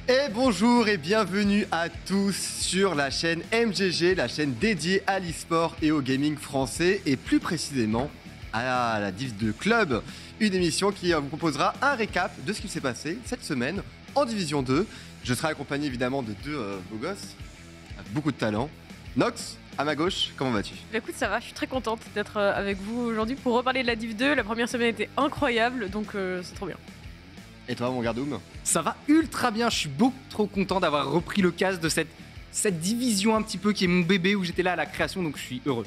Et bonjour et bienvenue à tous sur la chaîne MGG, la chaîne dédiée à l'e-sport et au gaming français et plus précisément à la Div 2 Club, une émission qui vous proposera un récap de ce qui s'est passé cette semaine en Division 2. Je serai accompagné évidemment de deux beaux gosses avec beaucoup de talent. Nox, à ma gauche, comment vas-tu ? Écoute, ça va, je suis très contente d'être avec vous aujourd'hui pour reparler de la Div 2. La première semaine était incroyable, donc c'est trop bien. Et toi, mon Gardoum ? Ça va ultra bien, je suis beaucoup trop content d'avoir repris le casque de cette division un petit peu qui est mon bébé où j'étais là à la création, donc je suis heureux.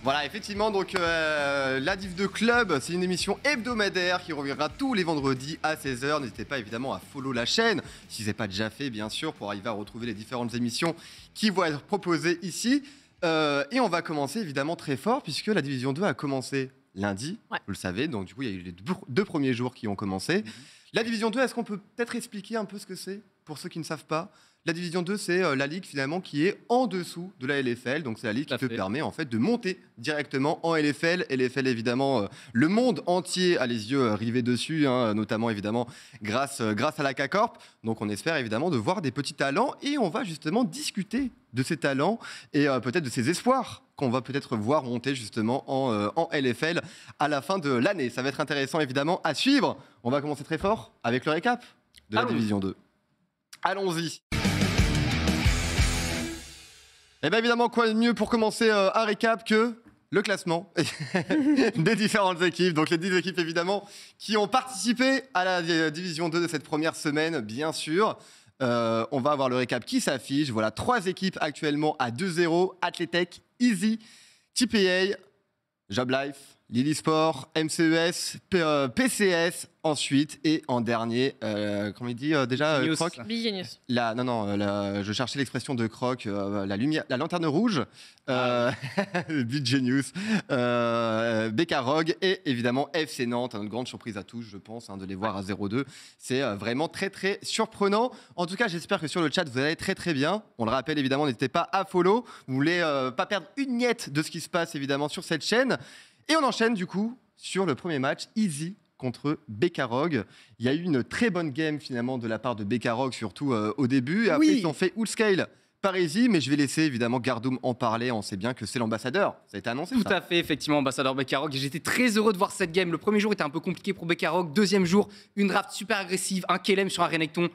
Voilà, effectivement, donc la Div 2 Club, c'est une émission hebdomadaire qui reviendra tous les vendredis à 16h. N'hésitez pas évidemment à follow la chaîne, si ce n'est pas déjà fait, bien sûr, pour arriver à retrouver les différentes émissions qui vont être proposées ici. Et on va commencer évidemment très fort, puisque la Division 2 a commencé lundi, vous le savez, donc du coup, il y a eu les deux premiers jours qui ont commencé. La Division 2, est-ce qu'on peut peut-être expliquer un peu ce que c'est, pour ceux qui ne savent pas ? La Division 2, c'est la ligue finalement qui est en dessous de la LFL. Donc c'est la ligue qui te permet en fait de monter directement en LFL. LFL évidemment, le monde entier a les yeux rivés dessus, hein, notamment évidemment grâce à la K-Corp. Donc on espère évidemment de voir des petits talents et on va justement discuter de ces talents et peut-être de ces espoirs qu'on va peut-être voir monter justement en LFL à la fin de l'année. Ça va être intéressant évidemment à suivre. On va commencer très fort avec le récap de la Division 2. Allons-y. Et bien évidemment, quoi de mieux pour commencer un récap que le classement des différentes équipes. Donc les 10 équipes évidemment qui ont participé à la Division 2 de cette première semaine, bien sûr. On va avoir le récap qui s'affiche. Voilà, 3 équipes actuellement à 2-0. Athletech, Easy, TPA, Joblife, Lily Sport, MCES, PCS ensuite et en dernier, comment il dit déjà Croc Genius. Je cherchais l'expression de Croc, la lumière, la lanterne rouge, Big Genius, Bekarog et évidemment FC Nantes, une grande surprise à tous, je pense, de les voir à 0-2. C'est vraiment très très surprenant. En tout cas, j'espère que sur le chat vous allez très très bien. On le rappelle évidemment, n'hésitez pas à follow. Vous voulez pas perdre une miette de ce qui se passe évidemment sur cette chaîne. Et on enchaîne du coup sur le premier match, Easy contre Bekarog. Il y a eu une très bonne game finalement de la part de Bekarog, surtout au début. Et après, ils ont fait Ulscale par Easy, mais je vais laisser évidemment Gardoum en parler. On sait bien que c'est l'ambassadeur. Ça a été annoncé. Tout à fait, effectivement, ambassadeur Bekarog. J'étais très heureux de voir cette game. Le premier jour était un peu compliqué pour Bekarog. Deuxième jour, une draft super agressive, un KLM sur un Renekton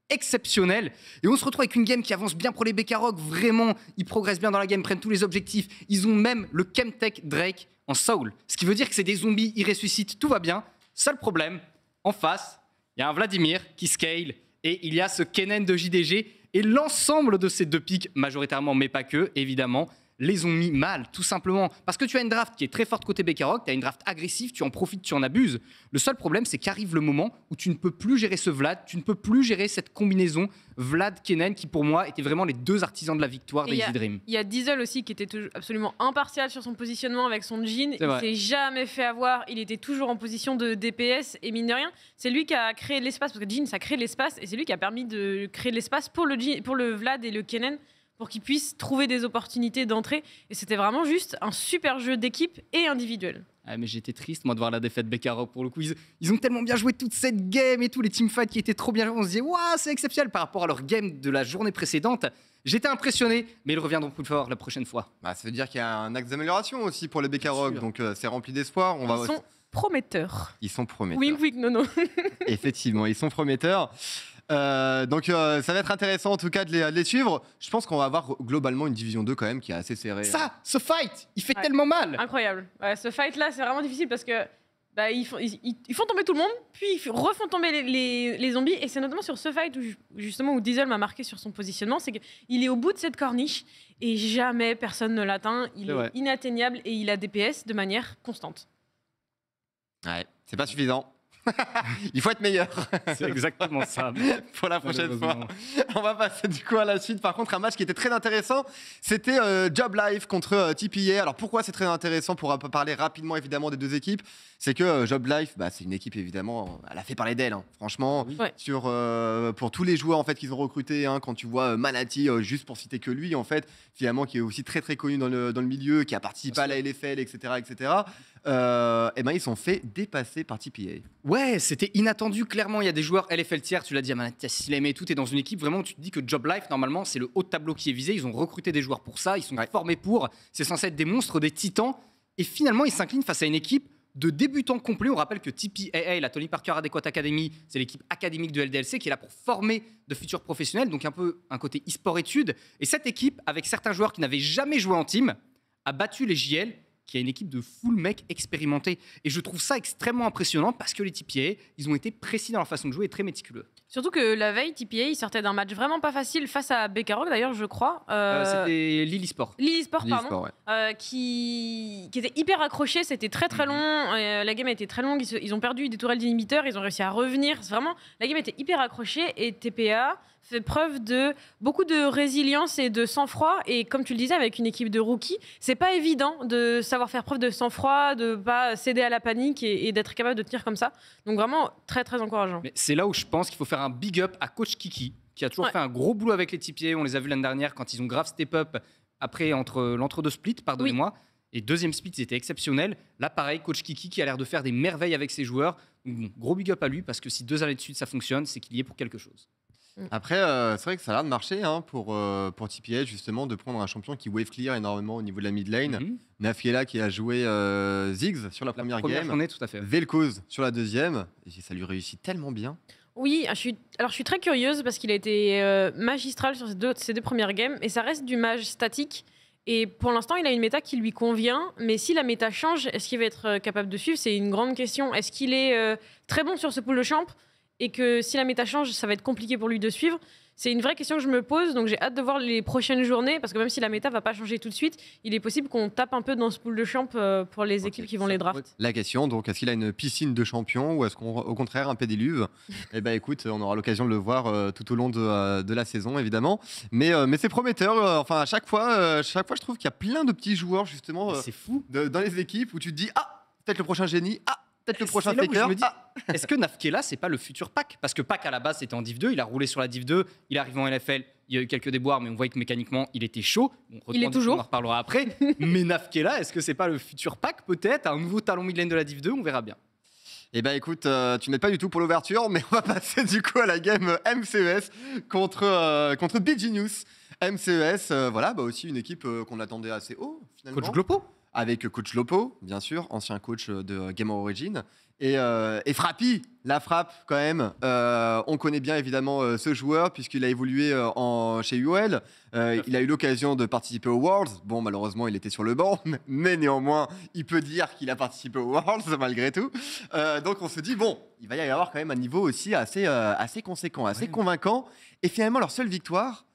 exceptionnel. Et on se retrouve avec une game qui avance bien pour les Bekarog. Vraiment, ils progressent bien dans la game, prennent tous les objectifs. Ils ont même le Chemtech Drake en Soul. Ce qui veut dire que c'est des zombies, ils ressuscitent, tout va bien. Seul problème, en face, il y a un Vladimir qui scale et il y a ce Kennen de JDG et l'ensemble de ces deux pics, majoritairement mais pas que, évidemment, les ont mis mal, tout simplement. Parce que tu as une draft qui est très forte côté Bekarog, tu as une draft agressive, tu en profites, tu en abuses. Le seul problème, c'est qu'arrive le moment où tu ne peux plus gérer ce Vlad, tu ne peux plus gérer cette combinaison Vlad-Kennen qui, pour moi, étaient vraiment les deux artisans de la victoire d'Easy Dream. Il y a Diesel aussi qui était absolument impartial sur son positionnement avec son jean. Il s'est jamais fait avoir, il était toujours en position de DPS et mine de rien, c'est lui qui a créé l'espace, parce que Jean, ça crée de l'espace et c'est lui qui a permis de créer de l'espace pour le Vlad et le Kennen, pour qu'ils puissent trouver des opportunités d'entrée. Et c'était vraiment juste un super jeu d'équipe et individuel. Ah, mais j'étais triste, moi, de voir la défaite Bekarog. Pour le coup, ils ont tellement bien joué toute cette game et tout, les teamfights qui étaient trop bien joués. On se disait, waouh, c'est exceptionnel par rapport à leur game de la journée précédente. J'étais impressionné, mais ils reviendront plus fort la prochaine fois. Ça veut dire qu'il y a un axe d'amélioration aussi pour les Bekarog, donc c'est rempli d'espoir. Ils sont prometteurs. Ils sont prometteurs. Wink, nono. Effectivement, ils sont prometteurs. Donc ça va être intéressant en tout cas de les suivre. Je pense qu'on va avoir globalement une Division 2 quand même qui est assez serrée. Ce fight, il fait tellement mal. Incroyable. Ce fight là, c'est vraiment difficile parce que ils font tomber tout le monde, puis ils refont tomber les zombies. Et c'est notamment sur ce fight où Diesel m'a marqué sur son positionnement, c'est qu'il est au bout de cette corniche et jamais personne ne l'atteint. Il est inatteignable et il a DPS de manière constante. Ouais, c'est pas suffisant. Il faut être meilleur. C'est exactement ça. Pour la prochaine fois. On va passer du coup à la suite. Par contre, un match qui était très intéressant, c'était Joblife contre TPA. Alors pourquoi c'est très intéressant? Pour parler rapidement évidemment des deux équipes, c'est que Joblife, c'est une équipe évidemment, elle a fait parler d'elle. Franchement, pour tous les joueurs en fait qu'ils ont recrutés, quand tu vois Manati, juste pour citer que lui en fait, finalement qui est aussi très très connu dans le milieu, qui a participé à la LFL, etc., etc. et ben ils sont fait dépasser par TPA. Ouais, c'était inattendu, clairement. Il y a des joueurs LFL tiers, tu l'as dit, Mathias Silem et tout, t'es dans une équipe, vraiment, tu te dis que Job Life, normalement, c'est le haut de tableau qui est visé. Ils ont recruté des joueurs pour ça, ils sont formés pour. C'est censé être des monstres, des titans. Et finalement, ils s'inclinent face à une équipe de débutants complets. On rappelle que TPAA, la Tony Parker Adequate Academy, c'est l'équipe académique de LDLC qui est là pour former de futurs professionnels, donc un peu un côté e-sport études. Et cette équipe, avec certains joueurs qui n'avaient jamais joué en team, a battu les JL, qui est une équipe de full mecs expérimentés. Et je trouve ça extrêmement impressionnant parce que les TPA, ils ont été précis dans leur façon de jouer et très méticuleux. Surtout que la veille, TPA, ils sortaient d'un match vraiment pas facile face à Bekarok, d'ailleurs, je crois. C'était Lille Sport. Lille Sport, pardon. Ouais. Qui était hyper accroché, c'était très très long. La game a été très longue, ils ont perdu des tourelles d'inhibiteurs, ils ont réussi à revenir. Vraiment, la game était hyper accrochée et TPA fait preuve de beaucoup de résilience et de sang-froid. Et comme tu le disais, avec une équipe de rookies, c'est pas évident de savoir faire preuve de sang-froid, de pas céder à la panique et d'être capable de tenir comme ça. Donc vraiment très très encourageant. Mais c'est là où je pense qu'il faut faire un big up à Coach Kiki, qui a toujours fait un gros boulot avec les TPA. On les a vus l'année dernière quand ils ont grave step up après l'entre-deux split, pardonnez-moi. Oui. Et deuxième split, c'était exceptionnel. Là, pareil, Coach Kiki qui a l'air de faire des merveilles avec ses joueurs. Donc, gros big up à lui parce que si 2 années de suite ça fonctionne, c'est qu'il y est pour quelque chose. Après, c'est vrai que ça a l'air de marcher pour TPA, justement, de prendre un champion qui wave clear énormément au niveau de la mid lane. Nafkiela qui a joué Ziggs sur la première game. Journée, tout à fait. Vel'Koz sur la deuxième. Et ça lui réussit tellement bien. Oui, je suis très curieuse parce qu'il a été magistral sur ces deux premières games. Et ça reste du mage statique. Et pour l'instant, il a une méta qui lui convient. Mais si la méta change, est-ce qu'il va être capable de suivre? C'est une grande question. Est-ce qu'il est très bon sur ce pool de champ? Et que si la méta change, ça va être compliqué pour lui de suivre. C'est une vraie question que je me pose, donc j'ai hâte de voir les prochaines journées, parce que même si la méta va pas changer tout de suite, il est possible qu'on tape un peu dans ce pool de champ pour les équipes qui vont les draft. La question, donc, est-ce qu'il a une piscine de champions ou est-ce qu'au contraire un pédiluve? Eh ben écoute, on aura l'occasion de le voir tout au long de la saison, évidemment. Mais c'est prometteur. Enfin, à chaque fois, je trouve qu'il y a plein de petits joueurs, justement, c'est fou. Dans les équipes où tu te dis, ah, peut-être le prochain génie, ah, peut-être le prochain Faker. Est-ce que Nafkiela, c'est pas le futur Pac? Parce que Pac, à la base, c'était en Div 2. Il a roulé sur la Div 2. Il est arrivé en LFL. Il y a eu quelques déboires, mais on voit que mécaniquement, il était chaud. Il est toujours. On en reparlera après. Mais Nafkiela, est-ce que c'est pas le futur Pac? Peut-être. Un nouveau talon mid lane de la Div 2. On verra bien. Eh ben écoute, tu n'es pas du tout pour l'ouverture, mais on va passer du coup à la game MCES contre Big Genius. MCES, voilà, aussi une équipe qu'on attendait assez haut, finalement. Coach Glopo? Avec Coach Lopo, bien sûr, ancien coach de Gamer Origin. Et Frappy, la frappe quand même. On connaît bien évidemment ce joueur puisqu'il a évolué chez UOL. Il a eu l'occasion de participer aux Worlds. Bon, malheureusement, il était sur le banc, mais néanmoins, il peut dire qu'il a participé aux Worlds malgré tout. Donc on se dit, bon, il va y avoir quand même un niveau aussi assez conséquent, assez convaincant. Et finalement, leur seule victoire,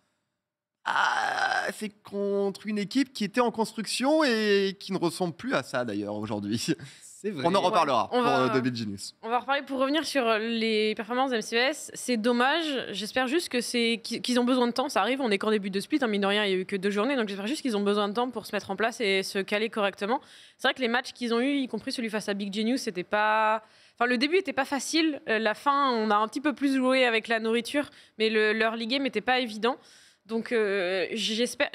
c'est contre une équipe qui était en construction et qui ne ressemble plus à ça d'ailleurs aujourd'hui. C'est vrai. On en reparlera de Big Genius. On va reparler pour revenir sur les performances de MCES. C'est dommage. J'espère juste qu'ils ont besoin de temps. Ça arrive, on est qu'en début de split. Mine de rien, il n'y a eu que 2 journées. Donc j'espère juste qu'ils ont besoin de temps pour se mettre en place et se caler correctement. C'est vrai que les matchs qu'ils ont eu, y compris celui face à Big Genius, c'était pas... Enfin, le début n'était pas facile. La fin, on a un petit peu plus joué avec la nourriture. Mais leur league game n'était pas évident. Donc j'espère...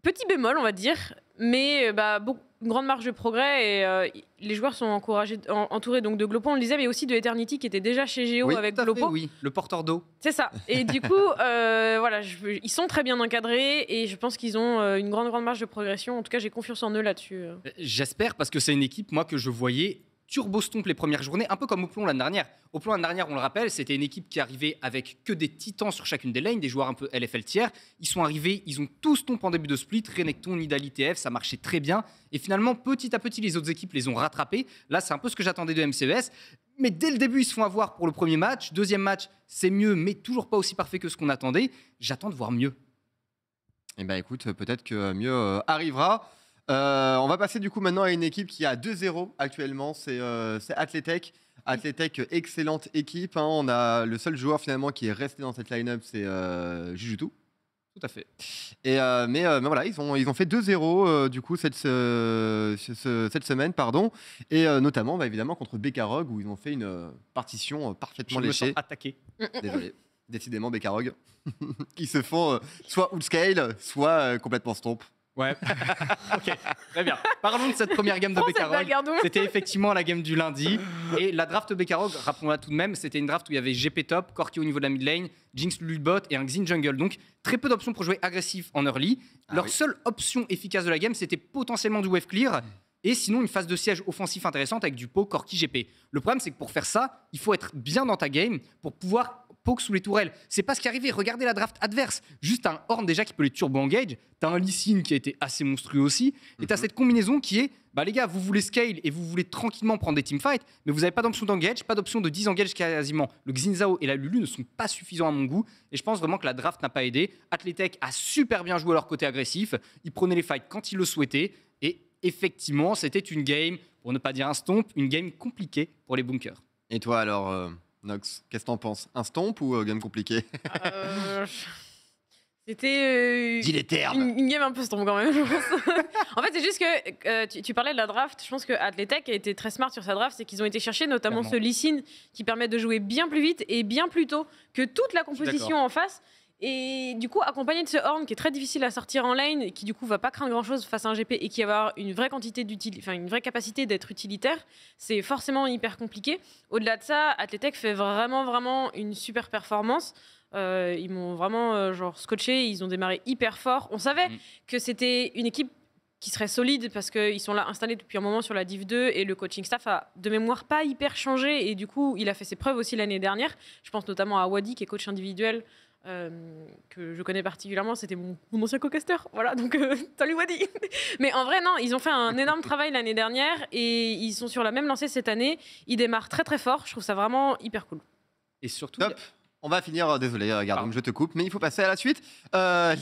Petit bémol, on va dire, mais une grande marge de progrès et les joueurs sont entourés donc de Glopo, on le disait, mais aussi de Eternity qui était déjà chez Géo avec Glopo. Oui, le porteur d'eau. C'est ça. Et du coup, voilà, ils sont très bien encadrés et je pense qu'ils ont une grande marge de progression. En tout cas, j'ai confiance en eux là-dessus. J'espère parce que c'est une équipe, moi, que je voyais turbo stomp les premières journées, un peu comme Oplon l'année dernière. Oplon l'année dernière, on le rappelle, c'était une équipe qui arrivait avec que des titans sur chacune des lanes, des joueurs un peu LFL tiers. Ils sont arrivés, ils ont tous stomp en début de split, Renekton, Nidalee, TF, ça marchait très bien. Et finalement, petit à petit, les autres équipes les ont rattrapés. Là, c'est un peu ce que j'attendais de MCES. Mais dès le début, ils se font avoir pour le premier match. Deuxième match, c'est mieux, mais toujours pas aussi parfait que ce qu'on attendait. J'attends de voir mieux. Eh bien, écoute, peut-être que mieux arrivera. On va passer du coup maintenant à une équipe qui a 2-0 actuellement, c'est Athletech. Athletech, excellente équipe. On a le seul joueur finalement qui est resté dans cette line-up, c'est Jujutu. Tout à fait. Mais voilà, ils ont fait 2-0 du coup cette semaine, pardon. Et notamment évidemment contre Bekarog où ils ont fait une partition parfaitement léchée. Je me sens attaqué. Désolé. Décidément Bekarog qui se font soit outscale, soit complètement stomp. Ouais. Ok, très bien. Parlons de cette première game de Bekarog. C'était effectivement la game du lundi. Et la draft Bekarog, rappelons-la tout de même, c'était une draft où il y avait GP top, Corki au niveau de la mid lane, Jinx Lulbot et un Xin jungle. Donc très peu d'options pour jouer agressif en early. Leur seule option efficace de la game, c'était potentiellement du wave clear. Et sinon, une phase de siège offensif intéressante avec du poke Corki GP. Le problème, c'est que pour faire ça, il faut être bien dans ta game pour pouvoir poke sous les tourelles. C'est pas ce qui est arrivé. Regardez la draft adverse. Juste un Horn déjà qui peut les turbo engage. T'as un Lee Sin qui a été assez monstrueux aussi. Et t'as cette combinaison qui est, bah les gars, vous voulez scale et vous voulez tranquillement prendre des teamfights, mais vous n'avez pas d'option d'engage, pas d'option de 10 engage quasiment. Le Xin Zhao et la Lulu ne sont pas suffisants à mon goût. Et je pense vraiment que la draft n'a pas aidé. Athletech a super bien joué leur côté agressif. Ils prenaient les fights quand ils le souhaitaient. Et effectivement, c'était une game, pour ne pas dire un stomp, une game compliquée pour les bunkers. Et toi alors, Nox, qu'est-ce que t'en penses? Un stomp ou game compliqué? C'était Dis les termes. une game un peu stomp quand même, je pense. En fait, c'est juste que tu parlais de la draft. Je pense que Athletech a été très smart sur sa draft. C'est qu'ils ont été chercher notamment ce Lee Sin qui permet de jouer bien plus vite et bien plus tôt que toute la composition en face. Et du coup, accompagné de ce Horn qui est très difficile à sortir en lane et qui du coup va pas craindre grand chose face à un GP et qui va avoir une vraie quantité une vraie capacité d'être utilitaire, c'est forcément hyper compliqué. Au-delà de ça, Athletech fait vraiment une super performance. Ils m'ont vraiment scotché, ils ont démarré hyper fort. On savait que c'était une équipe qui serait solide parce qu'ils sont là installés depuis un moment sur la Div 2 et le coaching staff a de mémoire pas hyper changé et du coup il a fait ses preuves aussi l'année dernière. Je pense notamment à Wadi qui est coach individuel que je connais particulièrement, c'était mon ancien co-caster, voilà, donc salut Wadi. Mais en vrai non, ils ont fait un énorme travail l'année dernière et ils sont sur la même lancée cette année, ils démarrent très fort, je trouve ça vraiment hyper cool. Et surtout... Top. On va finir, désolé, Gardum, je te coupe, mais il faut passer à la suite.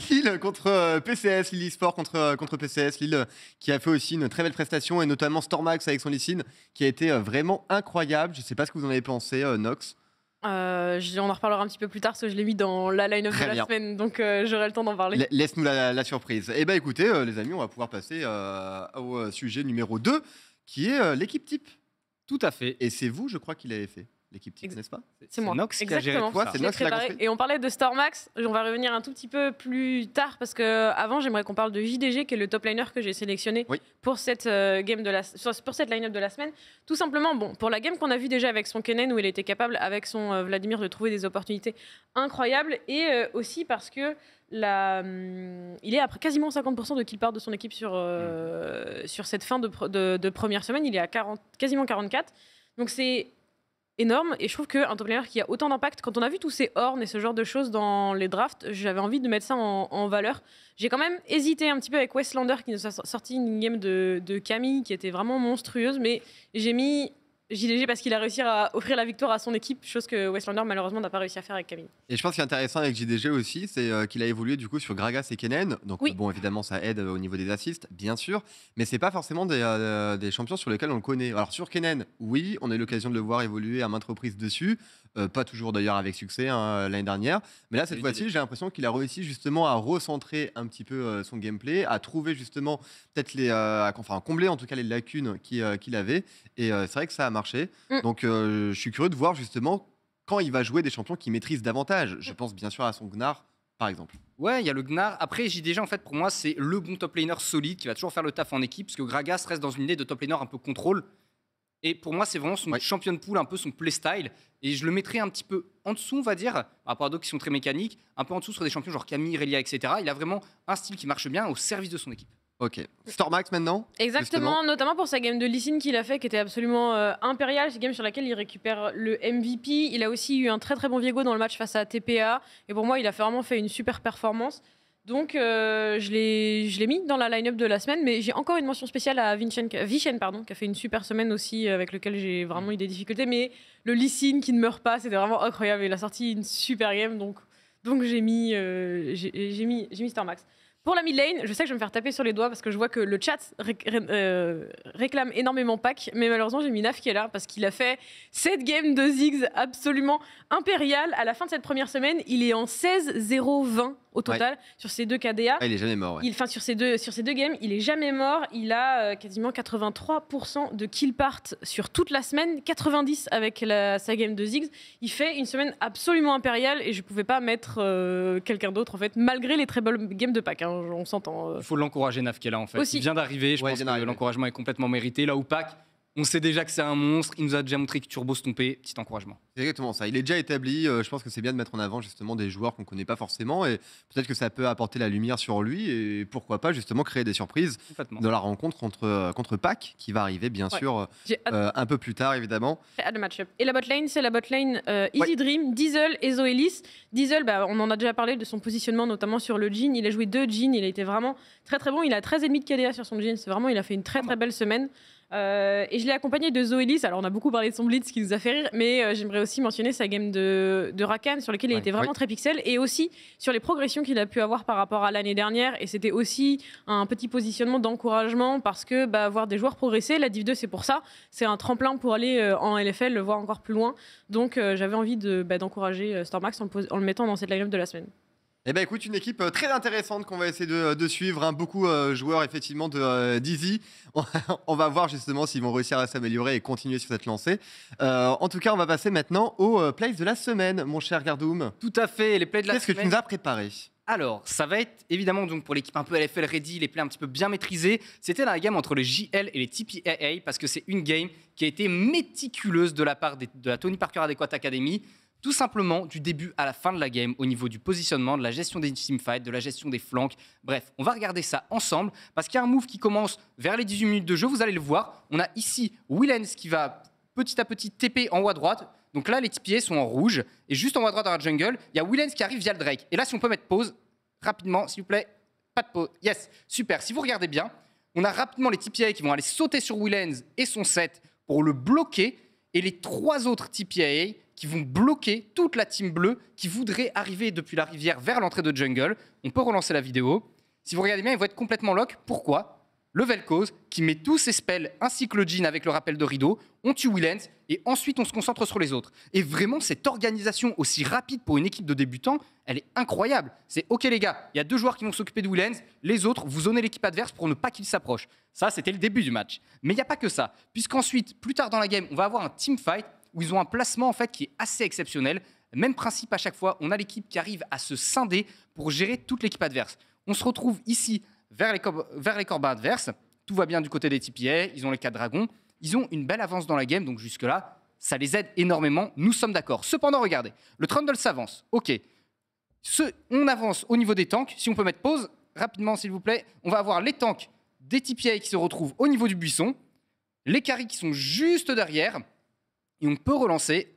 Lille contre PCS, Lille eSport contre PCS, Lille qui a fait aussi une très belle prestation, et notamment Stormax avec son Lee Sin, qui a été vraiment incroyable. Je ne sais pas ce que vous en avez pensé, Nox. On en reparlera un petit peu plus tard, parce que je l'ai mis dans la line-up de la semaine, donc j'aurai le temps d'en parler. Laisse-nous la surprise. Eh bien écoutez, les amis, on va pouvoir passer au sujet numéro 2, qui est l'équipe type. Tout à fait. Et c'est vous, je crois, qui l'avez fait. L'équipe type, n'est-ce pas? C'est moi. Nox qui a géré tout ça. C'est Nox qui l'a construit. Et on parlait de Stormax, on va revenir un tout petit peu plus tard parce que avant j'aimerais qu'on parle de JDG qui est le top laner que j'ai sélectionné pour cette pour cette line-up de la semaine. Tout simplement, bon, pour la game qu'on a vue déjà avec son Kennen où il était capable avec son Vladimir de trouver des opportunités incroyables et aussi parce que il est à quasiment 50% de kill part de son équipe sur cette fin de première semaine, il est à quasiment 44. Donc c'est énorme et je trouve qu'un top laner qui a autant d'impact, quand on a vu tous ces horns et ce genre de choses dans les drafts, j'avais envie de mettre ça en valeur. J'ai quand même hésité un petit peu avec Westlander qui nous a sorti une game de Camille qui était vraiment monstrueuse, mais j'ai mis JDG parce qu'il a réussi à offrir la victoire à son équipe, chose que Westlander malheureusement n'a pas réussi à faire avec Camille. Et je pense qu'il est intéressant avec JDG aussi, c'est qu'il a évolué du coup sur Gragas et Kennen. Donc bon, évidemment ça aide au niveau des assists, bien sûr, mais c'est pas forcément des champions sur lesquels on le connaît. Alors sur Kennen, oui, on a eu l'occasion de le voir évoluer à maintes reprises dessus, pas toujours d'ailleurs avec succès l'année dernière, mais là cette fois-ci j'ai l'impression qu'il a réussi justement à recentrer un petit peu son gameplay, à trouver justement peut-être combler en tout cas les lacunes qu'il avait, et c'est vrai que ça a marché. Donc je suis curieux de voir justement quand il va jouer des champions qui maîtrisent davantage. Je pense bien sûr à son Gnar par exemple. Ouais, il y a le Gnar. Après, JDG, en fait, pour moi, c'est le bon top laner solide qui va toujours faire le taf en équipe, parce que Gragas reste dans une idée de top laner un peu contrôle. Et pour moi, c'est vraiment son champion de pool, un peu son playstyle. Et je le mettrais un petit peu en dessous, on va dire, par rapport à d'autres qui sont très mécaniques, un peu en dessous sur des champions genre Camille, Relia, etc. Il a vraiment un style qui marche bien au service de son équipe. Ok. Stormax maintenant. Exactement, justement. Notamment pour sa game de Lee Sin qu'il a fait, qui était absolument impériale. C'est une game sur laquelle il récupère le MVP. Il a aussi eu un très très bon Viego dans le match face à TPA. Et pour moi, il a vraiment fait une super performance. Donc je l'ai mis dans la line-up de la semaine. Mais j'ai encore une mention spéciale à Vichen, qui a fait une super semaine aussi, avec lequel j'ai vraiment eu des difficultés. Mais le Lee Sin qui ne meurt pas, c'était vraiment incroyable. Il a sorti une super game. Donc j'ai mis Stormax. Pour la mid lane, je sais que je vais me faire taper sur les doigts parce que je vois que le chat réclame énormément Pac, mais malheureusement j'ai mis Naf qui est là parce qu'il a fait cette game de Ziggs absolument impériale. À la fin de cette première semaine, il est en 16-0-20 au total sur ces deux KDA. Il est jamais mort. Ouais. Sur ces deux games, il est jamais mort. Il a quasiment 83% de kill part sur toute la semaine, 90 avec sa game de Ziggs. Il fait une semaine absolument impériale et je pouvais pas mettre quelqu'un d'autre en fait, malgré les très bonnes games de Pac. Hein. on s'entend. Il faut l'encourager, Naf, qui est là, en fait. Aussi. Il vient d'arriver, je pense que l'encouragement est complètement mérité. Là où Pac, on sait déjà que c'est un monstre, il nous a déjà montré que Turbo stompé, petit encouragement. C'est exactement ça, il est déjà établi, je pense que c'est bien de mettre en avant justement des joueurs qu'on connaît pas forcément et peut-être que ça peut apporter la lumière sur lui et pourquoi pas justement créer des surprises dans la rencontre contre Pac qui va arriver bien sûr un peu plus tard évidemment. J'ai hâte de match-up. Et la botlane, c'est la botlane Easy Dream, Diesel et Zoelis. Diesel, on en a déjà parlé de son positionnement notamment sur le Jhin, il a joué 2 Jhin, il a été vraiment très très bon, il a 13,5 de KDA sur son Jhin, c'est vraiment, il a fait une très très belle semaine. Et je l'ai accompagné de Zoelis. Alors on a beaucoup parlé de son blitz qui nous a fait rire, mais j'aimerais aussi mentionner sa game de Rakan sur lequel il était vraiment très pixel et aussi sur les progressions qu'il a pu avoir par rapport à l'année dernière. Et c'était aussi un petit positionnement d'encouragement parce que voir des joueurs progresser, la Div 2 c'est pour ça, c'est un tremplin pour aller en LFL, le voir encore plus loin. Donc j'avais envie d'encourager Stormax en le mettant dans cette line-up de la semaine. Eh ben écoute, une équipe très intéressante qu'on va essayer de suivre, hein. Beaucoup joueurs effectivement de d'Easy. On va voir justement s'ils vont réussir à s'améliorer et continuer sur cette lancée. En tout cas, on va passer maintenant aux plays de la semaine, mon cher Gardoum. Tout à fait, les plays de la semaine. Qu'est-ce que tu nous as préparé ? Alors, ça va être évidemment donc pour l'équipe un peu LFL ready, les plays un petit peu bien maîtrisés. C'était la game entre les JL et les TPAA parce que c'est une game qui a été méticuleuse de la part de la Tony Parker Adequate Academy. Tout simplement du début à la fin de la game au niveau du positionnement, de la gestion des teamfights, de la gestion des flanks. Bref, on va regarder ça ensemble parce qu'il y a un move qui commence vers les 18 minutes de jeu. Vous allez le voir. On a ici Willens qui va petit à petit TP en haut à droite. Donc là, les TPA sont en rouge. Et juste en haut à droite dans la jungle, il y a Willens qui arrive via le Drake. Et là, si on peut mettre pause rapidement, s'il vous plaît. Pas de pause. Yes, super. Si vous regardez bien, on a rapidement les TPA qui vont aller sauter sur Willens et son set pour le bloquer. Et les 3 autres TPA qui vont bloquer toute la team bleue qui voudrait arriver depuis la rivière vers l'entrée de jungle. On peut relancer la vidéo. Si vous regardez bien, ils vont être complètement lock. Pourquoi ? Le Vel'Koz, qui met tous ses spells ainsi que le Jhin avec le rappel de rideau, on tue Willens et ensuite on se concentre sur les autres. Et vraiment, cette organisation aussi rapide pour une équipe de débutants, elle est incroyable. C'est OK les gars, il y a 2 joueurs qui vont s'occuper de Willens, les autres, vous zonez l'équipe adverse pour ne pas qu'ils s'approchent. Ça, c'était le début du match. Mais il n'y a pas que ça, puisqu'ensuite, plus tard dans la game, on va avoir un teamfight où ils ont un placement en fait qui est assez exceptionnel. Même principe à chaque fois, on a l'équipe qui arrive à se scinder pour gérer toute l'équipe adverse. On se retrouve ici vers les corbins adverses. Tout va bien du côté des TPA, ils ont les 4 dragons. Ils ont une belle avance dans la game, donc jusque-là, ça les aide énormément, nous sommes d'accord. Cependant, regardez, le Trundle s'avance, ok. On avance au niveau des tanks, si on peut mettre pause, rapidement s'il vous plaît, on va avoir les tanks des TPA qui se retrouvent au niveau du buisson, les carries qui sont juste derrière, et on peut relancer,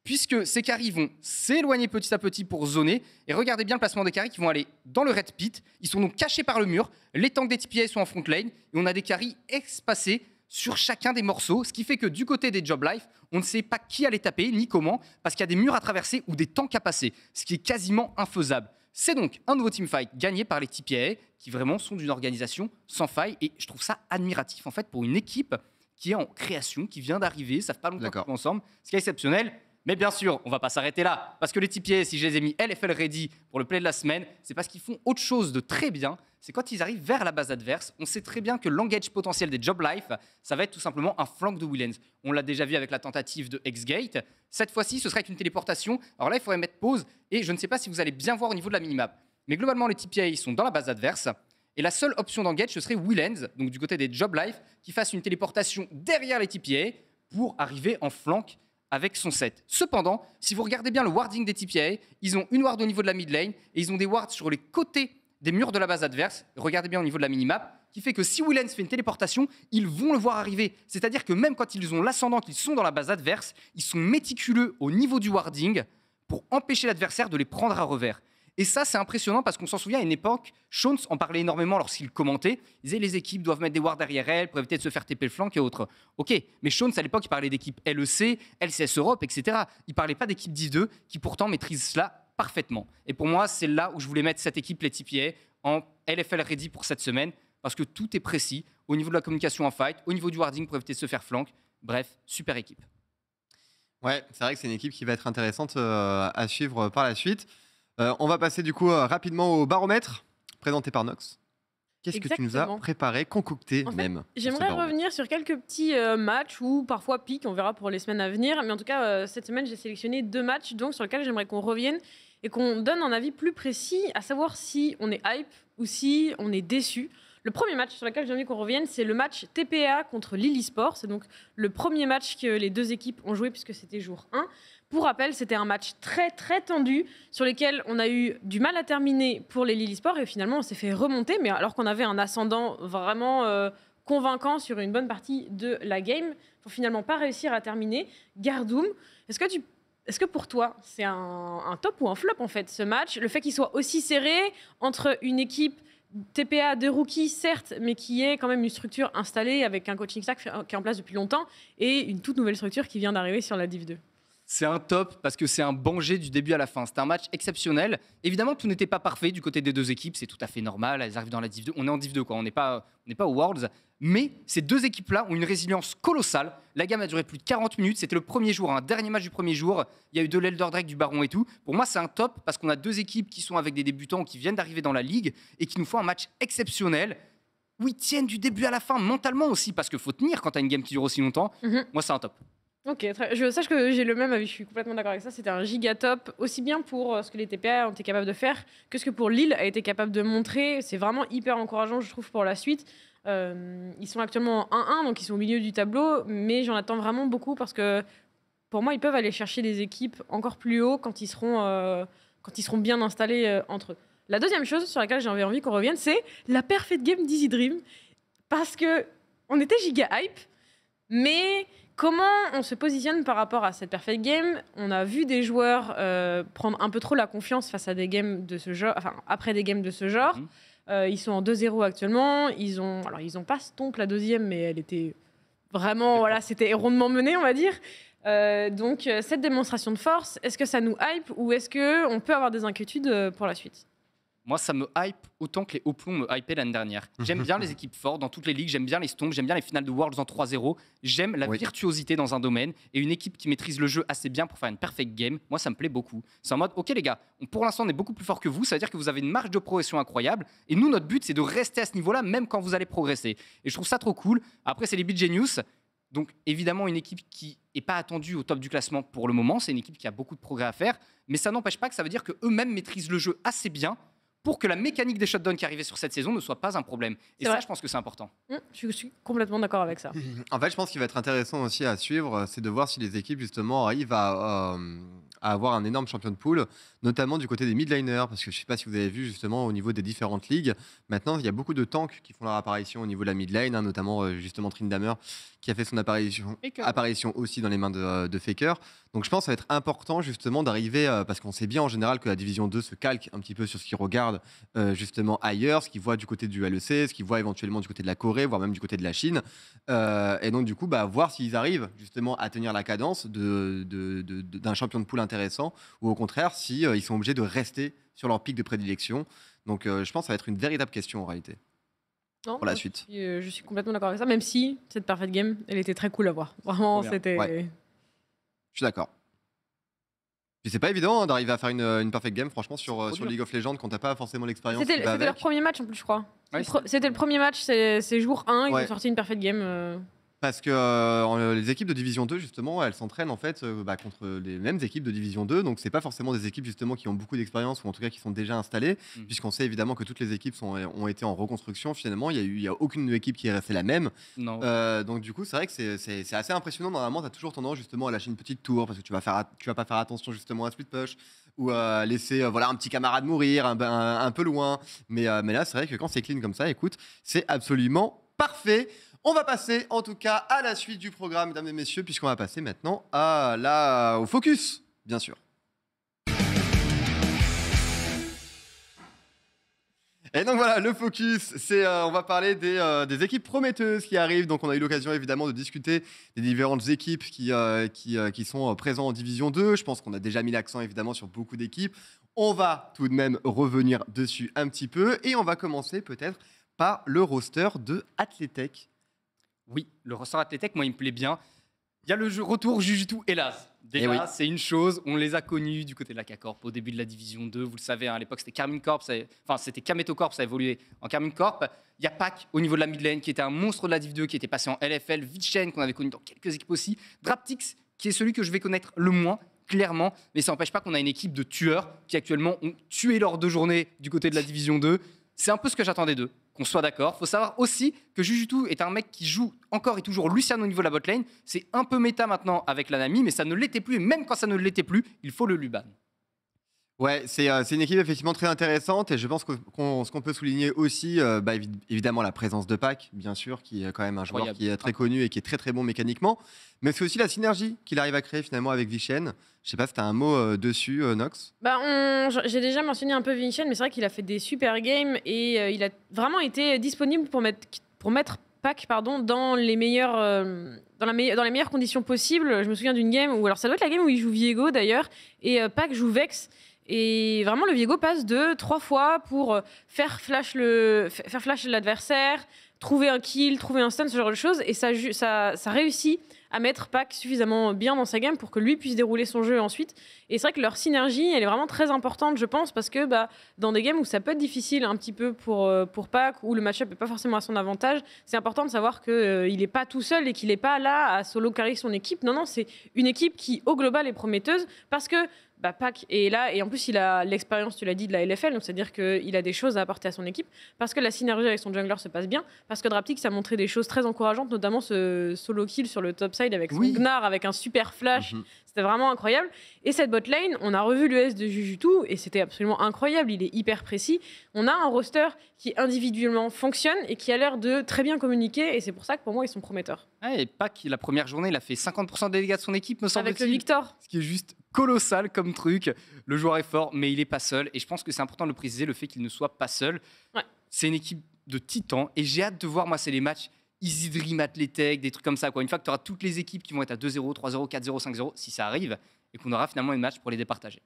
puisque ces carries vont s'éloigner petit à petit pour zoner. Et regardez bien le placement des carries qui vont aller dans le red pit. Ils sont donc cachés par le mur. Les tanks des TPA sont en front lane. Et on a des carries espacés sur chacun des morceaux. Ce qui fait que du côté des Job Life, on ne sait pas qui allait taper, ni comment, parce qu'il y a des murs à traverser ou des tanks à passer. Ce qui est quasiment infaisable. C'est donc un nouveau teamfight gagné par les TPA, qui vraiment sont d'une organisation sans faille. Et je trouve ça admiratif, en fait, pour une équipe qui est en création, qui vient d'arriver, ça fait pas longtemps qu'ils sont ensemble, ce qui est exceptionnel. Mais bien sûr, on va pas s'arrêter là, parce que les TPA, si je les ai mis LFL ready pour le play de la semaine, c'est parce qu'ils font autre chose de très bien. C'est quand ils arrivent vers la base adverse, on sait très bien que l'engage potentiel des Job Life, ça va être tout simplement un flank de Willens. On l'a déjà vu avec la tentative de X-Gate. Cette fois-ci, ce serait avec une téléportation. Alors là, il faudrait mettre pause, et je ne sais pas si vous allez bien voir au niveau de la minimap. Mais globalement, les TPA, ils sont dans la base adverse. Et la seule option d'engage, ce serait Willens, donc du côté des Job Life, qui fasse une téléportation derrière les TPA pour arriver en flank avec son set. Cependant, si vous regardez bien le warding des TPA, ils ont une ward au niveau de la mid lane et ils ont des wards sur les côtés des murs de la base adverse. Regardez bien au niveau de la minimap, qui fait que si Willens fait une téléportation, ils vont le voir arriver. C'est-à-dire que même quand ils ont l'ascendant, qu'ils sont dans la base adverse, ils sont méticuleux au niveau du warding pour empêcher l'adversaire de les prendre à revers. Et ça, c'est impressionnant parce qu'on s'en souvient, à une époque, Shones en parlait énormément lorsqu'il commentait. Il disait les équipes doivent mettre des wards derrière elles pour éviter de se faire TP le flanc et autres. Ok, mais Shones, à l'époque, il parlait d'équipes LEC, LCS Europe, etc. Il parlait pas d'équipe Div 2 qui pourtant maîtrisent cela parfaitement. Et pour moi, c'est là où je voulais mettre cette équipe, les TPA, en LFL ready pour cette semaine parce que tout est précis au niveau de la communication en fight, au niveau du warding pour éviter de se faire flanc. Bref, super équipe. Ouais, c'est vrai que c'est une équipe qui va être intéressante à suivre par la suite. On va passer du coup rapidement au baromètre présenté par Nox. Qu'est-ce que tu nous as préparé, concocté même? J'aimerais revenir sur quelques petits matchs ou parfois pics, on verra pour les semaines à venir. Mais en tout cas, cette semaine, j'ai sélectionné 2 matchs donc, sur lesquels j'aimerais qu'on revienne et qu'on donne un avis plus précis, à savoir si on est hype ou si on est déçu. Le premier match sur lequel j'ai envie qu'on revienne, c'est le match TPA contre Lille Esports. C'est donc le premier match que les deux équipes ont joué puisque c'était jour 1. Pour rappel, c'était un match très très tendu sur lequel on a eu du mal à terminer pour les Lille Esports et finalement on s'est fait remonter, mais alors qu'on avait un ascendant vraiment convaincant sur une bonne partie de la game, pour finalement pas réussir à terminer. Gardoum, est-ce que pour toi c'est un top ou un flop en fait ce match, le fait qu'il soit aussi serré entre une équipe TPA de rookies, certes, mais qui est quand même une structure installée avec un coaching staff qui est en place depuis longtemps et une toute nouvelle structure qui vient d'arriver sur la Div 2? C'est un top parce que c'est un Bangé du début à la fin. C'était un match exceptionnel. Évidemment, tout n'était pas parfait du côté des deux équipes. C'est tout à fait normal. Elles arrivent dans la Div 2. On est en Div 2, quoi. On n'est pas au Worlds. Mais ces deux équipes-là ont une résilience colossale. La gamme a duré plus de 40 minutes. C'était le premier jour, un dernier match du premier jour. Il y a eu de l'Elder Drake, du Baron et tout. Pour moi, c'est un top parce qu'on a deux équipes qui sont avec des débutants qui viennent d'arriver dans la ligue et qui nous font un match exceptionnel où ils tiennent du début à la fin, mentalement aussi, parce qu'il faut tenir quand tu as une game qui dure aussi longtemps. Moi, c'est un top. Ok, je sache que j'ai le même avis, je suis complètement d'accord avec ça. C'était un giga top, aussi bien pour ce que les TPA ont été capables de faire que ce que pour Lille a été capable de montrer. C'est vraiment hyper encourageant, je trouve, pour la suite. Ils sont actuellement en 1-1, donc ils sont au milieu du tableau, mais j'en attends vraiment beaucoup parce que pour moi, ils peuvent aller chercher des équipes encore plus haut quand ils seront bien installés entre eux. La deuxième chose sur laquelle j'ai envie qu'on revienne, c'est la perfect game d'Easy Dream. Parce que on était giga hype, mais comment on se positionne par rapport à cette perfect game? On a vu des joueurs prendre un peu trop la confiance face à des games de ce genre, enfin après des games de ce genre. Ils sont en 2-0 actuellement. Ils ont pas stomp la deuxième, mais elle était vraiment, c'était rondement mené, on va dire. Donc cette démonstration de force, est-ce que ça nous hype ou est-ce que on peut avoir des inquiétudes pour la suite? Moi, ça me hype autant que les hauts plombs me hypaient l'année dernière. J'aime bien les équipes fortes dans toutes les ligues, j'aime bien les stomps, j'aime bien les finales de Worlds en 3-0. J'aime la virtuosité dans un domaine et une équipe qui maîtrise le jeu assez bien pour faire une perfect game. Moi, ça me plaît beaucoup. C'est en mode, ok les gars, pour l'instant, on est beaucoup plus fort que vous, ça veut dire que vous avez une marge de progression incroyable. Et nous, notre but, c'est de rester à ce niveau-là, même quand vous allez progresser. Et je trouve ça trop cool. Après, c'est les Beat Genius. Donc, évidemment, une équipe qui n'est pas attendue au top du classement pour le moment. C'est une équipe qui a beaucoup de progrès à faire. Mais ça n'empêche pas que ça veut dire qu'eux-mêmes maîtrisent le jeu assez bien pour que la mécanique des shutdowns qui arrivaient sur cette saison ne soit pas un problème. Et ça, je pense que c'est important. Je suis complètement d'accord avec ça. En fait, je pense qu'il va être intéressant aussi à suivre, c'est de voir si les équipes, justement, arrivent à avoir un énorme champion de pool, notamment du côté des midliners, parce que je ne sais pas si vous avez vu, justement, au niveau des différentes ligues, maintenant, il y a beaucoup de tanks qui font leur apparition au niveau de la midlane, notamment, justement, Tryndamere, qui a fait son apparition aussi dans les mains de Faker. Donc je pense que ça va être important justement d'arriver, parce qu'on sait bien en général que la division 2 se calque un petit peu sur ce qu'ils regardent justement ailleurs, ce qu'ils voient du côté du LEC, ce qu'ils voient éventuellement du côté de la Corée, voire même du côté de la Chine. Et donc du coup, voir s'ils arrivent justement à tenir la cadence d'un champion de pool intéressant, ou au contraire, si ils sont obligés de rester sur leur pic de prédilection. Donc je pense que ça va être une véritable question en réalité. Non, pour la suite. Je suis complètement d'accord avec ça, même si cette perfect game, elle était très cool à voir. Vraiment, c'était... Ouais. Je suis d'accord. Puis c'est pas évident d'arriver à faire une perfect game, franchement, sur League of Legends, quand t'as pas forcément l'expérience. C'était leur premier match en plus, je crois. Ouais, c'était le premier match, c'est jour 1, ils ont sorti une perfect game. Parce que les équipes de Division 2, justement, elles s'entraînent en fait contre les mêmes équipes de Division 2. Donc, c'est pas forcément des équipes justement qui ont beaucoup d'expérience ou en tout cas qui sont déjà installées, puisqu'on sait évidemment que toutes les équipes ont été en reconstruction. Finalement, il y a aucune équipe qui est restée la même. Donc, du coup, c'est vrai que c'est assez impressionnant. Normalement, tu as toujours tendance justement à lâcher une petite tour parce que tu vas pas faire attention justement à split push ou à laisser un petit camarade mourir un peu loin. Mais là, c'est vrai que quand c'est clean comme ça, écoute, c'est absolument parfait. On va passer en tout cas à la suite du programme, mesdames et messieurs, puisqu'on va passer maintenant au focus, bien sûr. Et donc voilà, le focus, on va parler des équipes prometteuses qui arrivent. Donc on a eu l'occasion évidemment de discuter des différentes équipes qui sont présentes en Division 2. Je pense qu'on a déjà mis l'accent évidemment sur beaucoup d'équipes. On va tout de même revenir dessus un petit peu et on va commencer peut-être par le roster de Athletech. Oui, le roster Athletech, moi, il me plaît bien. Il y a le retour Jujutu et Laz. Déjà, c'est une chose, on les a connus du côté de la K-Corp au début de la Division 2. Vous le savez, à l'époque, c'était Karmine Corp, c'était Kameto Corp, ça a évolué en Karmine Corp. Il y a Pac au niveau de la mid lane, qui était un monstre de la Div 2, qui était passé en LFL. Vitchen, qu'on avait connu dans quelques équipes aussi. Draptix, qui est celui que je vais connaître le moins, clairement, mais ça n'empêche pas qu'on a une équipe de tueurs qui actuellement ont tué leurs 2 journées du côté de la Division 2. C'est un peu ce que j'attendais d'eux, qu'on soit d'accord. Il faut savoir aussi que Jujutu est un mec qui joue encore et toujours Lucian au niveau de la botlane. C'est un peu méta maintenant avec la Nami, mais ça ne l'était plus. Et même quand ça ne l'était plus, il faut le Luban. Ouais, c'est une équipe effectivement très intéressante et je pense ce qu'on peut souligner aussi, évidemment la présence de Pac, bien sûr, qui est quand même un joueur qui est très connu et qui est très très bon mécaniquement, mais c'est aussi la synergie qu'il arrive à créer finalement avec Vichen. Je sais pas si tu as un mot dessus, Nox. J'ai déjà mentionné un peu Vichen, mais c'est vrai qu'il a fait des super games et il a vraiment été disponible pour mettre Pac dans les meilleures dans les meilleures conditions possibles. Je me souviens d'une game où, alors ça doit être la game où il joue Viego d'ailleurs, et Pac joue Vex. Et vraiment, le Viego passe 2-3 fois pour faire flash l'adversaire, trouver un kill, trouver un stun, ce genre de choses. Et ça réussit à mettre Pac suffisamment bien dans sa game pour que lui puisse dérouler son jeu ensuite. Et c'est vrai que leur synergie, elle est vraiment très importante, je pense, parce que dans des games où ça peut être difficile un petit peu pour Pac, où le match-up n'est pas forcément à son avantage, c'est important de savoir qu'il n'est pas tout seul et qu'il n'est pas là à solo carry son équipe. Non, c'est une équipe qui, au global, est prometteuse parce que Pac est là et en plus il a l'expérience, tu l'as dit, de la LFL, donc c'est-à-dire qu'il a des choses à apporter à son équipe, parce que la synergie avec son jungler se passe bien, parce que Draptix a montré des choses très encourageantes, notamment ce solo kill sur le top side avec son Gnar, avec un super flash. C'était vraiment incroyable. Et cette bot lane, on a revu l'ES de Jujutu et c'était absolument incroyable. Il est hyper précis. On a un roster qui individuellement fonctionne et qui a l'air de très bien communiquer. Et c'est pour ça que pour moi, ils sont prometteurs. Et Pac, la première journée, il a fait 50% des dégâts de son équipe, me semble-t-il. Avec le Victor. Ce qui est juste colossal comme truc. Le joueur est fort, mais il n'est pas seul. Et je pense que c'est important de le préciser, le fait qu'il ne soit pas seul. Ouais. C'est une équipe de titans. Et j'ai hâte de voir, moi, c'est les matchs Easy Dream Athletech, des trucs comme ça, quoi. Une fois que tu auras toutes les équipes qui vont être à 2-0, 3-0, 4-0, 5-0, si ça arrive, et qu'on aura finalement une match pour les départager.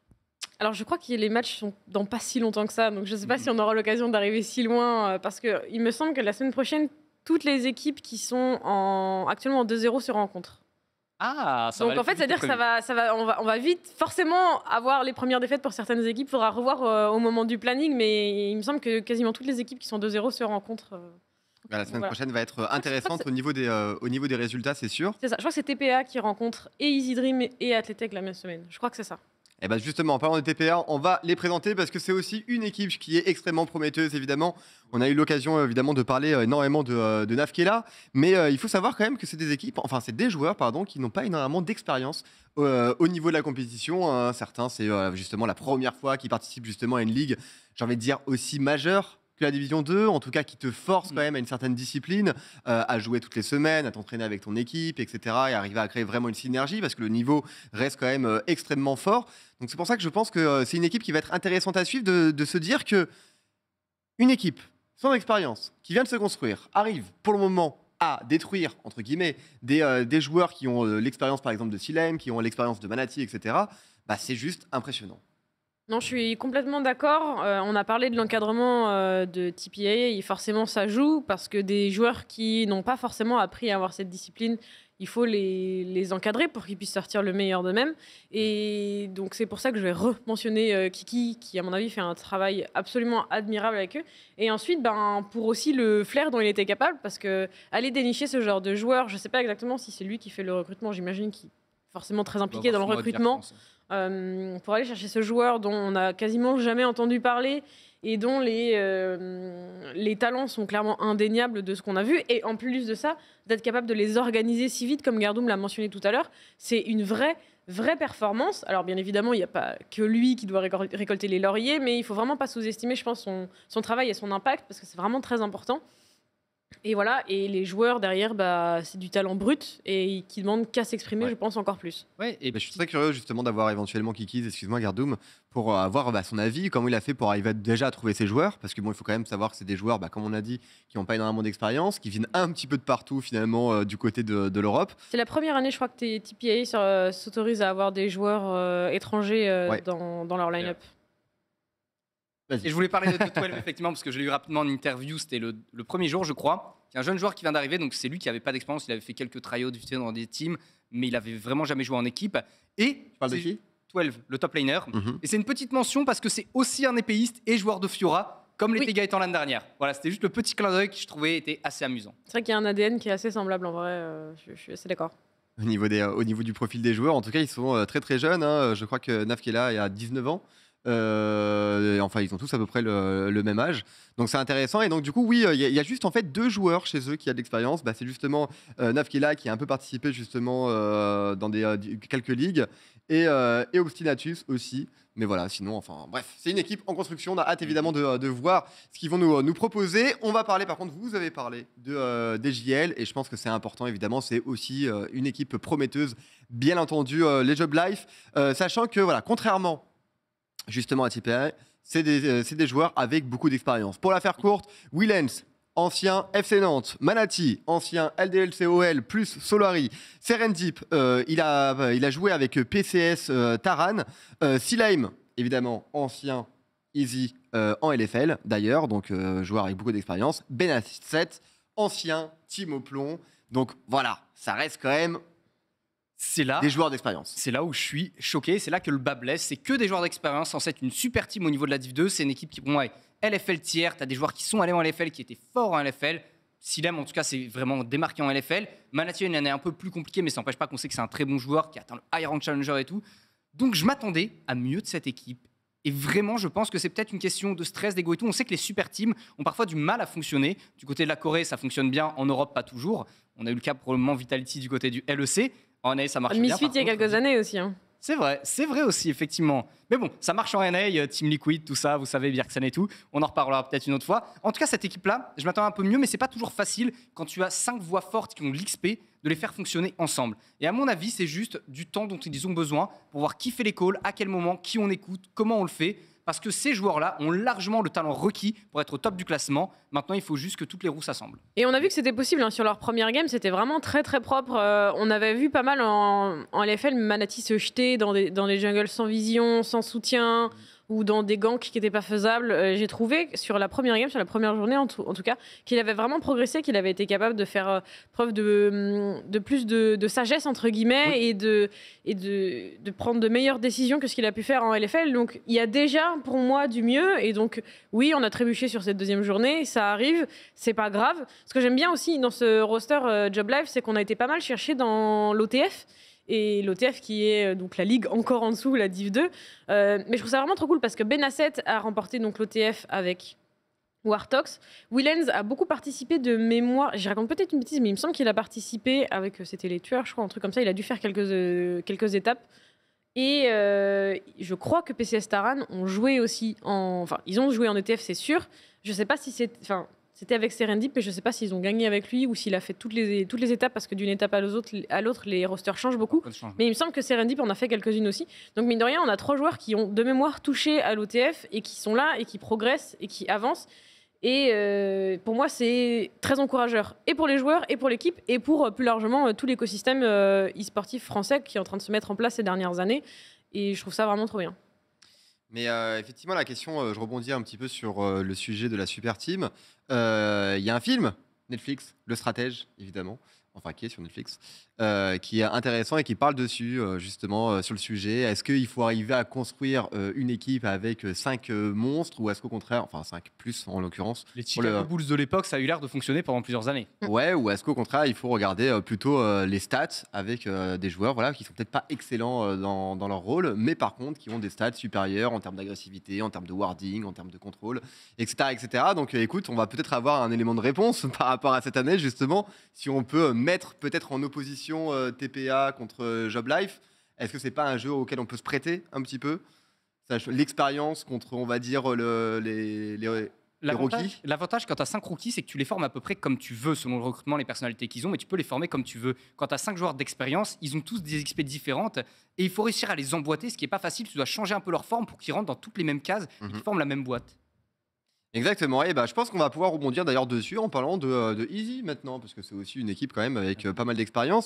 Alors je crois que les matchs sont dans pas si longtemps que ça, donc je ne sais pas si on aura l'occasion d'arriver si loin, parce qu'il me semble que la semaine prochaine, toutes les équipes qui sont actuellement en 2-0 se rencontrent. Ah, ça donc va en fait, c'est-à-dire que on va vite forcément avoir les premières défaites pour certaines équipes. Il faudra revoir au moment du planning, mais il me semble que quasiment toutes les équipes qui sont 2-0 se rencontrent. La semaine prochaine va être intéressante au niveau des résultats, c'est sûr. C'est ça. Je crois que c'est TPA qui rencontre et Easy Dream et Athletech la même semaine. Je crois que c'est ça. Et bien justement, en parlant de TPA, on va les présenter parce que c'est aussi une équipe qui est extrêmement prometteuse, évidemment. On a eu l'occasion, évidemment, de parler énormément de Nafkela, mais il faut savoir quand même que c'est des joueurs, qui n'ont pas énormément d'expérience au niveau de la compétition. Certains, c'est justement la première fois qu'ils participent justement à une ligue, j'ai envie de dire, aussi majeure que la Division 2, en tout cas qui te force quand même à une certaine discipline, à jouer toutes les semaines, à t'entraîner avec ton équipe, etc. et arriver à créer vraiment une synergie parce que le niveau reste quand même extrêmement fort. Donc c'est pour ça que je pense que c'est une équipe qui va être intéressante à suivre, de se dire que une équipe sans expérience, qui vient de se construire, arrive pour le moment à détruire, entre guillemets, des joueurs qui ont l'expérience par exemple de Silem, qui ont l'expérience de Manati, etc. C'est juste impressionnant. Non, je suis complètement d'accord. On a parlé de l'encadrement de TPA et forcément ça joue parce que des joueurs qui n'ont pas forcément appris à avoir cette discipline, il faut les encadrer pour qu'ils puissent sortir le meilleur d'eux-mêmes. Et donc c'est pour ça que je vais re-mentionner Kiki qui à mon avis fait un travail absolument admirable avec eux. Et ensuite, pour aussi le flair dont il était capable, parce que aller dénicher ce genre de joueurs, je ne sais pas exactement si c'est lui qui fait le recrutement, j'imagine qu'il est forcément très impliqué dans le recrutement. Pour aller chercher ce joueur dont on n'a quasiment jamais entendu parler et dont les talents sont clairement indéniables de ce qu'on a vu. Et en plus de ça, d'être capable de les organiser si vite, comme Gardoum l'a mentionné tout à l'heure, c'est une vraie performance. Alors bien évidemment, il n'y a pas que lui qui doit récolter les lauriers, mais il ne faut vraiment pas sous-estimer, je pense, son travail et son impact, parce que c'est vraiment très important. Et voilà, et les joueurs derrière, c'est du talent brut et qui demandent qu'à s'exprimer, je pense, encore plus. Ouais, et je suis très curieux justement d'avoir éventuellement Kikis, excuse-moi Gardoum, pour avoir son avis, comment il a fait pour arriver déjà à trouver ses joueurs, parce que il faut quand même savoir que c'est des joueurs, comme on a dit, qui n'ont pas énormément d'expérience, qui viennent un petit peu de partout finalement du côté de l'Europe. C'est la première année, je crois, que TPA s'autorise à avoir des joueurs étrangers dans leur line-up. Et je voulais parler de 12, effectivement, parce que je l'ai eu rapidement en interview, c'était le premier jour, je crois. Il y a un jeune joueur qui vient d'arriver, donc c'est lui qui n'avait pas d'expérience, il avait fait quelques tryouts dans des teams, mais il n'avait vraiment jamais joué en équipe. Et tu parles de qui 12, le top laner. Et c'est une petite mention parce que c'est aussi un épéiste et joueur de Fiora, comme l'était Gaëtan l'année dernière. Voilà, c'était juste le petit clin d'œil que je trouvais était assez amusant. C'est vrai qu'il y a un ADN qui est assez semblable, en vrai, je suis assez d'accord. au niveau du profil des joueurs. En tout cas, ils sont très très jeunes. Hein. Je crois que Nafkela a 19 ans. Enfin, ils ont tous à peu près le même âge. Donc c'est intéressant. Et donc du coup, oui, il y a juste en fait 2 joueurs chez eux qui ont de l'expérience. Bah, c'est justement Nafkela qui a un peu participé justement dans quelques ligues et Obstinatus aussi. Mais voilà, sinon, enfin bref, c'est une équipe en construction. On a hâte évidemment de voir ce qu'ils vont nous proposer. On va parler, par contre, vous avez parlé des JL et je pense que c'est important évidemment. C'est aussi une équipe prometteuse, bien entendu, les Job Life. Sachant que voilà, contrairement justement à TPA, c'est des joueurs avec beaucoup d'expérience. Pour la faire courte, Willens, ancien FC Nantes, Manati, ancien LDLCOL plus Solari, Serendip, il a joué avec PCS Taran, Silaim, évidemment, ancien Easy en LFL d'ailleurs, donc joueur avec beaucoup d'expérience, Benasset, ancien Team au plomb. Donc voilà, ça reste quand même des joueurs d'expérience. C'est là où je suis choqué, c'est là que le bas blesse. C'est que des joueurs d'expérience, censé être une super team au niveau de la Div 2. C'est une équipe qui, pour moi, est LFL tiers. Tu as des joueurs qui sont allés en LFL, qui étaient forts en LFL. Silem, en tout cas, c'est vraiment démarqué en LFL. Manathieu, il en est un peu plus compliqué, mais ça n'empêche pas qu'on sait que c'est un très bon joueur qui atteint le High Rank Challenger et tout. Donc, je m'attendais à mieux de cette équipe. Et vraiment, je pense que c'est peut-être une question de stress, d'ego et tout. On sait que les super teams ont parfois du mal à fonctionner. Du côté de la Corée, ça fonctionne bien. En Europe, pas toujours. On a eu le cas probablement Vitality du côté du LEC. En NA, ça marche bien. Misfit, il y a quelques années aussi. Hein. C'est vrai aussi, effectivement. Mais bon, ça marche en NA, Team Liquid, tout ça, vous savez, Bjergsen et tout. On en reparlera peut-être une autre fois. En tout cas, cette équipe-là, je m'attends un peu mieux, mais c'est pas toujours facile quand tu as 5 voix fortes qui ont l'XP de les faire fonctionner ensemble. Et à mon avis, c'est juste du temps dont ils ont besoin pour voir qui fait les calls, à quel moment, qui on écoute, comment on le fait. Parce que ces joueurs-là ont largement le talent requis pour être au top du classement. Maintenant, il faut juste que toutes les roues s'assemblent. Et on a vu que c'était possible. Hein. Sur leur première game, c'était vraiment très très propre. On avait vu pas mal en LFL Manati se jeter dans les jungles sans vision, sans soutien, ou dans des ganks qui n'étaient pas faisables. J'ai trouvé sur la première game, sur la première journée en tout cas, qu'il avait vraiment progressé, qu'il avait été capable de faire preuve de plus de sagesse, entre guillemets, oui. et de prendre de meilleures décisions que ce qu'il a pu faire en LFL. Donc il y a déjà pour moi du mieux. Et donc oui, on a trébuché sur cette deuxième journée, ça arrive, c'est pas grave. Ce que j'aime bien aussi dans ce roster Job Life, c'est qu'on a été pas mal cherché dans l'OTF. Et l'OTF qui est donc la ligue encore en dessous, la Div 2. Mais je trouve ça vraiment trop cool parce que Benasset a remporté donc l'OTF avec Wartox. Willens a beaucoup participé de mémoire. Je raconte peut-être une bêtise, mais il me semble qu'il a participé avec, c'était les tueurs, je crois, un truc comme ça. Il a dû faire quelques étapes. Et je crois que PCS Taran ont joué aussi enfin, ils ont joué en ETF, c'est sûr. Je sais pas si c'est... Enfin, c'était avec Serendip, mais je ne sais pas s'ils ont gagné avec lui ou s'il a fait toutes les étapes, parce que d'une étape à l'autre, les rosters changent beaucoup. Mais il me semble que Serendip en a fait quelques-unes aussi. Donc, mine de rien, on a 3 joueurs qui ont de mémoire touché à l'OTF et qui sont là et qui progressent et qui avancent. Et pour moi, c'est très encourageur. Et pour les joueurs, et pour l'équipe, et pour plus largement tout l'écosystème e-sportif français qui est en train de se mettre en place ces dernières années. Et je trouve ça vraiment trop bien. Mais effectivement, la question, je rebondis un petit peu sur le sujet de la super team. Il y a un film, Netflix, Le Stratège, évidemment, enfin qui est sur Netflix, qui est intéressant et qui parle dessus, justement, sur le sujet. Est-ce qu'il faut arriver à construire une équipe avec 5 monstres ou est-ce qu'au contraire, enfin 5 plus en l'occurrence. Les Chicago Bulls de l'époque, ça a eu l'air de fonctionner pendant plusieurs années. Ouais, ou est-ce qu'au contraire, il faut regarder plutôt les stats avec des joueurs voilà, qui sont peut-être pas excellents dans leur rôle, mais par contre qui ont des stats supérieures en termes d'agressivité, en termes de warding, en termes de contrôle, etc. etc. Donc écoute, on va peut-être avoir un élément de réponse par rapport à cette année, justement, si on peut mettre peut-être en opposition TPA contre Job Life. Est-ce que c'est pas un jeu auquel on peut se prêter un petit peu? L'expérience contre, on va dire, les rookies. L'avantage quand tu as 5 rookies, c'est que tu les formes à peu près comme tu veux selon le recrutement, les personnalités qu'ils ont, mais tu peux les former comme tu veux. Quand tu as 5 joueurs d'expérience, ils ont tous des XP différentes et il faut réussir à les emboîter, ce qui n'est pas facile. Tu dois changer un peu leur forme pour qu'ils rentrent dans toutes les mêmes cases et qu'ils forment la même boîte. Exactement, et je pense qu'on va pouvoir rebondir d'ailleurs dessus en parlant de Easy maintenant, parce que c'est aussi une équipe quand même avec pas mal d'expérience.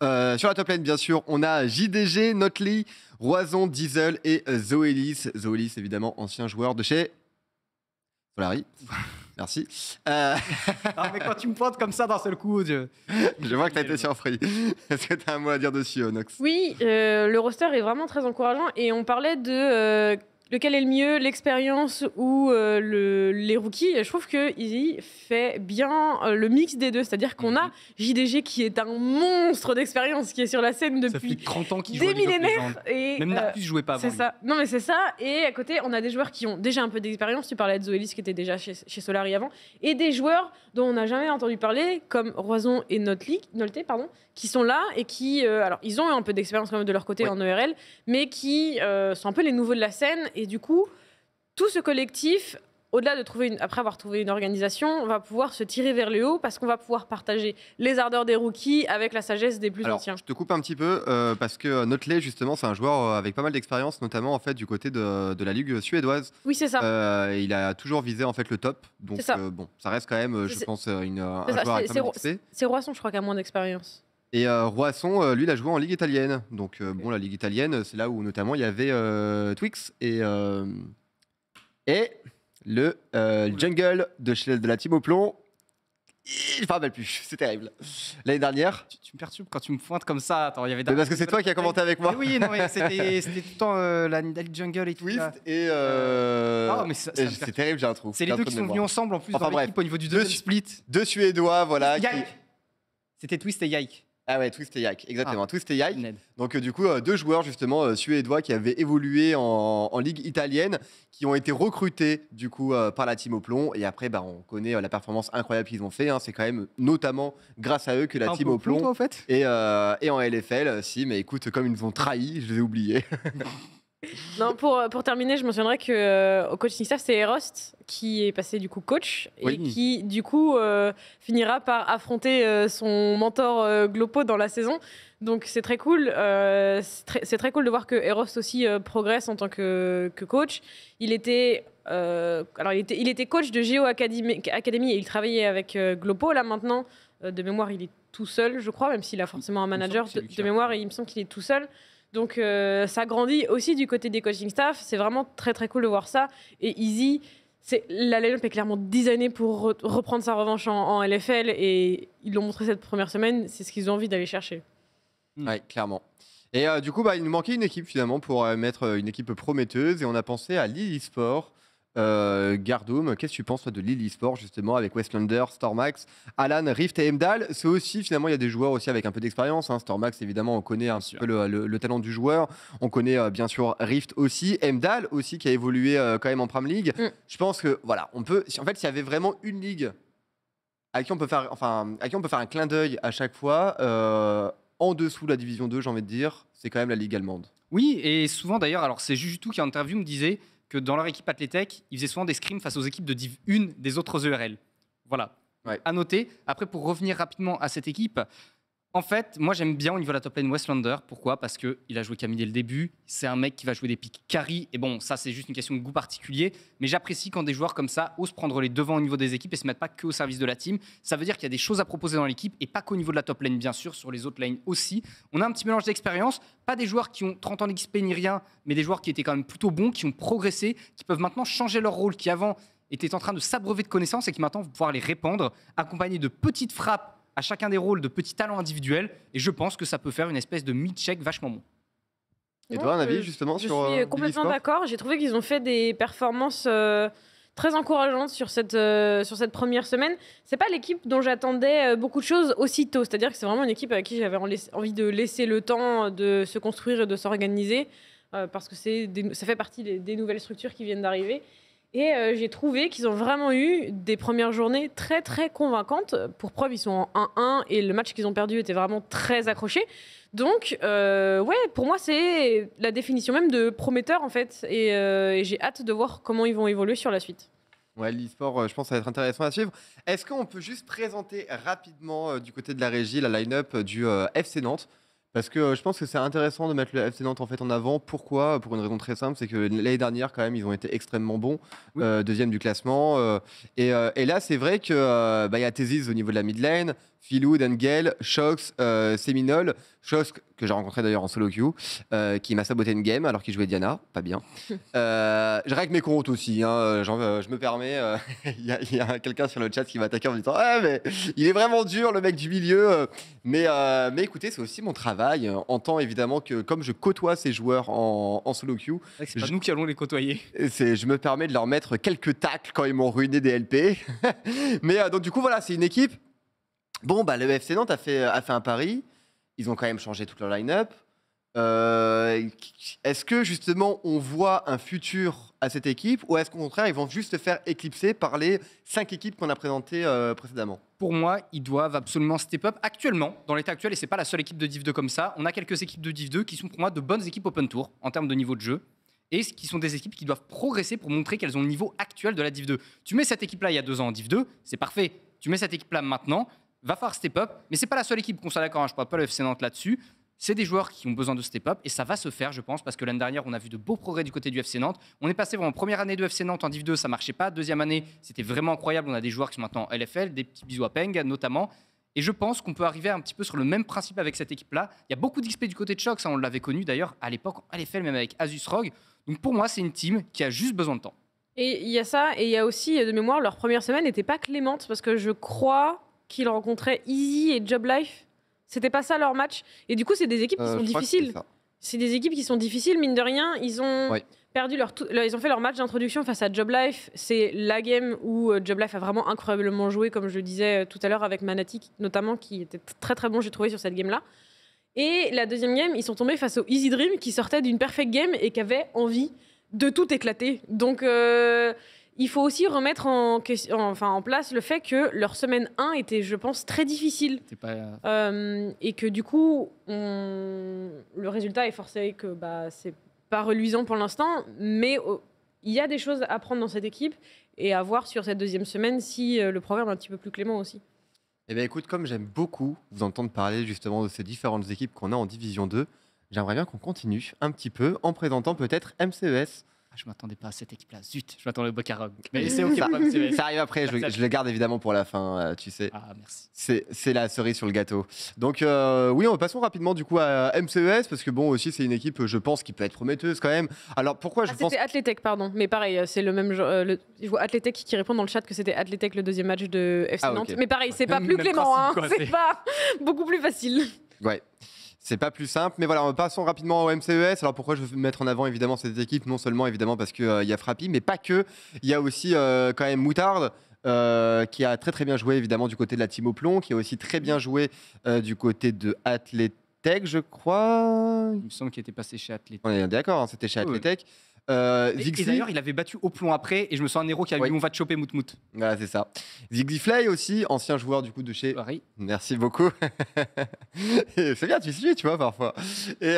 Sur la top lane, bien sûr, on a JDG, Notley, Roison, Diesel et Zoelis. Zoelis, évidemment, ancien joueur de chez Solari. Merci. Non, mais quand tu me pointes comme ça d'un seul coup, je vois que tu as été surpris. Est-ce que tu as un mot à dire dessus, Nox? Oui, le roster est vraiment très encourageant et on parlait de lequel est le mieux, l'expérience ou les rookies. Et je trouve que Easy fait bien le mix des deux. C'est-à-dire qu'on a JDG qui est un monstre d'expérience, qui est sur la scène depuis ça fait 30 ans qu'il joue des millénaires. Et même Narcus jouait pas avant. C'est ça. Non mais c'est ça. Et à côté, on a des joueurs qui ont déjà un peu d'expérience. Tu parlais de Zoelis qui était déjà chez Solari avant. Et des joueurs dont on n'a jamais entendu parler, comme Roison et Nolte, qui sont là et qui... alors, ils ont un peu d'expérience quand même de leur côté en ERL, mais qui sont un peu les nouveaux de la scène. Et du coup, tout ce collectif, au-delà de après avoir trouvé une organisation, va pouvoir se tirer vers le haut parce qu'on va pouvoir partager les ardeurs des rookies avec la sagesse des plus anciens. Je te coupe un petit peu parce que Notley, justement, c'est un joueur avec pas mal d'expérience, notamment en fait du côté de la ligue suédoise. Oui, c'est ça. Il a toujours visé en fait le top, donc bon, ça reste quand même, je pense, un joueur avec pas mal d'XP. C'est Roisson, je crois, qui a moins d'expérience. Et Roisson, lui, il a joué en Ligue italienne. Donc, bon, la Ligue italienne, c'est là où notamment il y avait Twix et le jungle de la team au plomb. Je me rappelle plus, c'est terrible. L'année dernière. Tu me perturbes quand tu me pointes comme ça. Attends, il y avait parce que c'est toi qui as commenté avec moi. Mais oui, non, mais c'était tout le temps la jungle et tout. Twist et. Non, mais c'est terrible, j'ai un trou. C'est les deux qui sont venus ensemble en plus dans l'équipe au niveau du deuxième split. Deux Suédois, voilà. C'était Twist et Yike. Ah ouais, Twist et Yike, exactement. Twist et Yike. Donc du coup, deux joueurs justement suédois qui avaient évolué en ligue italienne, qui ont été recrutés du coup par la team au plomb. Et après, on connaît la performance incroyable qu'ils ont fait. C'est quand même notamment grâce à eux que la team au plomb. Toi, en fait et en LFL, si, mais écoute, comme ils nous ont trahis, je les ai oubliés. Non, pour terminer, je mentionnerais que au coaching staff, c'est Erost qui est passé du coup coach et qui du coup finira par affronter son mentor Glopo dans la saison. Donc c'est très cool. C'est très cool de voir que Erost aussi progresse en tant que coach. Il était coach de Geo Academy et il travaillait avec Glopo. Là maintenant, de mémoire, il est tout seul, je crois, même s'il a forcément un manager. De mémoire, il me semble qu'il est tout seul. Donc ça grandit aussi du côté des coaching staff. C'est vraiment très très cool de voir ça. Et Easy, la line-up est clairement designée pour reprendre sa revanche en LFL et ils l'ont montré cette première semaine. C'est ce qu'ils ont envie d'aller chercher. Ouais, clairement. Et du coup, il nous manquait une équipe finalement pour mettre une équipe prometteuse et on a pensé à Lille Esport. Gardoum, qu'est-ce que tu penses toi, de Lille Esport justement avec Westlander, Stormax, Alan, Rift et Emdal? C'est aussi finalement il y a des joueurs aussi avec un peu d'expérience. Stormax évidemment on connaît un petit peu le talent du joueur. On connaît bien sûr Rift aussi, Emdal aussi qui a évolué quand même en Prime League. Je pense que voilà, on peut. En fait, s'il y avait vraiment une ligue à qui on peut faire un clin d'œil à chaque fois. En dessous de la division 2, j'ai envie de dire, c'est quand même la Ligue allemande. Oui, et souvent d'ailleurs, alors c'est Jujutu qui en interview me disait que dans leur équipe Athletech, ils faisaient souvent des scrims face aux équipes de Div 1 des autres ERL. Voilà, à noter. Après, pour revenir rapidement à cette équipe, en fait, moi j'aime bien au niveau de la top lane Westlander. Pourquoi ? Parce qu'il a joué Camille dès le début. C'est un mec qui va jouer des pics carry. Et bon, ça c'est juste une question de goût particulier. Mais j'apprécie quand des joueurs comme ça osent prendre les devants au niveau des équipes et se mettent pas que au service de la team. Ça veut dire qu'il y a des choses à proposer dans l'équipe et pas qu'au niveau de la top lane, bien sûr, sur les autres lanes aussi. On a un petit mélange d'expérience. Pas des joueurs qui ont 30 ans d'XP ni rien, mais des joueurs qui étaient quand même plutôt bons, qui ont progressé, qui peuvent maintenant changer leur rôle, qui avant étaient en train de s'abreuver de connaissances et qui maintenant vont pouvoir les répandre, accompagnés de petites frappes à chacun des rôles de petits talents individuels, et je pense que ça peut faire une espèce de mid-check vachement bon. Et toi, un avis justement sur Je suis complètement d'accord. J'ai trouvé qu'ils ont fait des performances très encourageantes sur cette première semaine. C'est pas l'équipe dont j'attendais beaucoup de choses aussitôt. C'est-à-dire que c'est vraiment une équipe avec qui j'avais envie de laisser le temps de se construire et de s'organiser, parce que ça fait partie des nouvelles structures qui viennent d'arriver. Et j'ai trouvé qu'ils ont vraiment eu des premières journées très très convaincantes. Pour preuve, ils sont en 1-1 et le match qu'ils ont perdu était vraiment très accroché. Donc, pour moi, c'est la définition même de prometteur en fait. Et j'ai hâte de voir comment ils vont évoluer sur la suite. Ouais, l'e-sport, je pense que ça va être intéressant à suivre. Est-ce qu'on peut juste présenter rapidement du côté de la régie la line-up du FC Nantes ? Parce que je pense que c'est intéressant de mettre le FC Nantes en avant. Pourquoi ? Pour une raison très simple, c'est que l'année dernière, quand même, ils ont été extrêmement bons, deuxième du classement. Et là, c'est vrai qu'il y a Thésis au niveau de la mid lane, Philou, Dengel, Shox, Seminole. Shox, que j'ai rencontré d'ailleurs en solo queue, qui m'a saboté une game alors qu'il jouait Diana, pas bien. Je règle mes comptes aussi, hein, je me permets. Il y a quelqu'un sur le chat qui m'attaque en me disant ah, mais il est vraiment dur le mec du milieu. Mais écoutez, c'est aussi mon travail. En tant évidemment que comme je côtoie ces joueurs en solo queue, c'est pas nous qui allons les côtoyer. Je me permets de leur mettre quelques tacles quand ils m'ont ruiné des LP. Mais donc du coup voilà, c'est une équipe. Bon bah le FC Nantes a fait un pari. Ils ont quand même changé toute leur line-up. Est-ce que justement on voit un futur à cette équipe ou est-ce qu'au contraire ils vont juste se faire éclipser par les 5 équipes qu'on a présentées précédemment? Pour moi, ils doivent absolument step up actuellement, dans l'état actuel, et c'est pas la seule équipe de Div 2 comme ça. On a quelques équipes de Div 2 qui sont pour moi de bonnes équipes Open Tour en termes de niveau de jeu et qui sont des équipes qui doivent progresser pour montrer qu'elles ont le niveau actuel de la Div 2. Tu mets cette équipe-là il y a 2 ans en Div 2, c'est parfait. Tu mets cette équipe-là maintenant, va falloir step up, mais c'est pas la seule équipe qu'on soit d'accord, hein, je parle pas le FC Nantes là-dessus. C'est des joueurs qui ont besoin de step up et ça va se faire, je pense, parce que l'année dernière, on a vu de beaux progrès du côté du FC Nantes. On est passé vraiment première année de FC Nantes en Div 2, ça marchait pas. Deuxième année, c'était vraiment incroyable. On a des joueurs qui sont maintenant en LFL, des petits bisous à Peng notamment. Et je pense qu'on peut arriver un petit peu sur le même principe avec cette équipe-là. Il y a beaucoup d'XP du côté de Shox, on l'avait connu d'ailleurs à l'époque en LFL, même avec Asus Rogue. Donc pour moi, c'est une team qui a juste besoin de temps. Et il y a ça, et il y a aussi, de mémoire, leur première semaine n'était pas clémente parce que je crois qu'ils rencontraient Easy et Job Life. C'était pas ça leur match. Et du coup, c'est des équipes qui sont difficiles. C'est des équipes qui sont difficiles, mine de rien. Ils ont perdu ils ont fait leur match d'introduction face à Job Life. C'est la game où Job Life a vraiment incroyablement joué, comme je le disais tout à l'heure avec Manatic, notamment, qui était très très bon, j'ai trouvé, sur cette game-là. Et la deuxième game, ils sont tombés face au Easy Dream, qui sortait d'une perfect game et qui avait envie de tout éclater. Donc, il faut aussi remettre en place le fait que leur semaine 1 était, je pense, très difficile. Et que du coup, le résultat est forcé que c'est pas reluisant pour l'instant, mais il y a des choses à prendre dans cette équipe et à voir sur cette deuxième semaine si le programme est un petit peu plus clément aussi. Eh bien écoute, comme j'aime beaucoup vous entendre parler justement de ces différentes équipes qu'on a en Division 2, j'aimerais bien qu'on continue un petit peu en présentant peut-être MCES. Je m'attendais pas à cette équipe-là. Zut, je m'attendais au Bocarog. Mais c'est ok. Ça arrive après, je le garde évidemment pour la fin, tu sais. Ah, merci. C'est la cerise sur le gâteau. Donc oui, passons rapidement du coup à MCES, parce que bon, aussi c'est une équipe, je pense, qui peut être prometteuse quand même. Alors pourquoi je pense... C'était Athletech, pardon. Mais pareil, c'est le même genre. Je vois Athletech qui répond dans le chat que c'était Athletech le deuxième match de FC Nantes. Okay. Mais pareil, c'est pas plus clément, hein. C'est pas beaucoup plus facile. Ouais. C'est pas plus simple, mais voilà, passons rapidement au MCES. Alors pourquoi je veux mettre en avant évidemment cette équipe? Non seulement évidemment parce qu'il y a Frappy, mais pas que. Il y a aussi quand même Moutarde, qui a très très bien joué évidemment du côté de la team au plomb, qui a aussi très bien joué du côté de Athletech, je crois. Il me semble qu'il était passé chez Athletech. On est d'accord, hein, c'était chez Athletech. Et d'ailleurs, il avait battu au plomb après, et je me sens un héros qui a dit on va te choper Moutmout. Voilà, c'est ça. Ziggy Flay aussi, ancien joueur du coup de chez Paris. Merci beaucoup. C'est bien, tu suis, tu vois, parfois. Et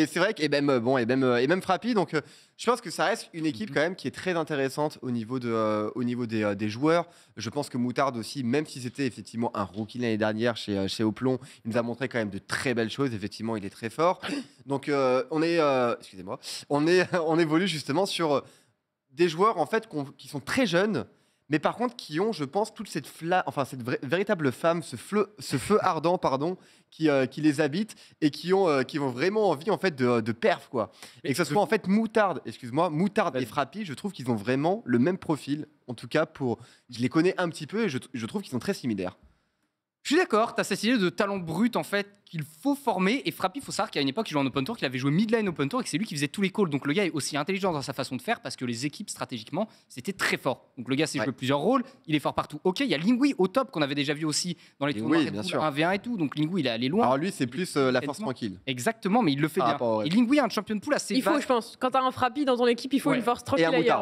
c'est vrai que, et même Frappy, donc je pense que ça reste une équipe quand même qui est très intéressante au niveau des joueurs. Je pense que Moutarde aussi, même si c'était effectivement un rookie l'année dernière chez Oplon, il nous a montré quand même de très belles choses. Effectivement, il est très fort. Donc on évolue justement sur des joueurs en fait qui sont très jeunes, mais par contre qui ont, je pense, toute cette véritable flamme, ce feu ardent, qui les habite et qui ont vraiment envie en fait de perf quoi. Et que ce soit en fait Moutarde et Frappy, je trouve qu'ils ont vraiment le même profil. En tout cas, je les connais un petit peu et je trouve qu'ils sont très similaires. Je suis d'accord, tu as cette idée de talent brut en fait qu'il faut former. Et Frappy, il faut savoir qu'à une époque, il jouait en Open Tour, qu'il avait joué mid-lane Open Tour et que c'est lui qui faisait tous les calls. Donc le gars est aussi intelligent dans sa façon de faire parce que les équipes stratégiquement, c'était très fort. Donc le gars sait jouer plusieurs rôles, il est fort partout. Ok, il y a Lingui au top qu'on avait déjà vu aussi dans les tournois 1v1 et tout. Donc Lingui, il est allé loin. Alors lui, c'est plus la force tranquille. Exactement, mais il le fait bien. Et Lingui a un champion de pool assez il faut, je pense, quand tu as un Frappy dans ton équipe, il faut une force tranquille ailleurs.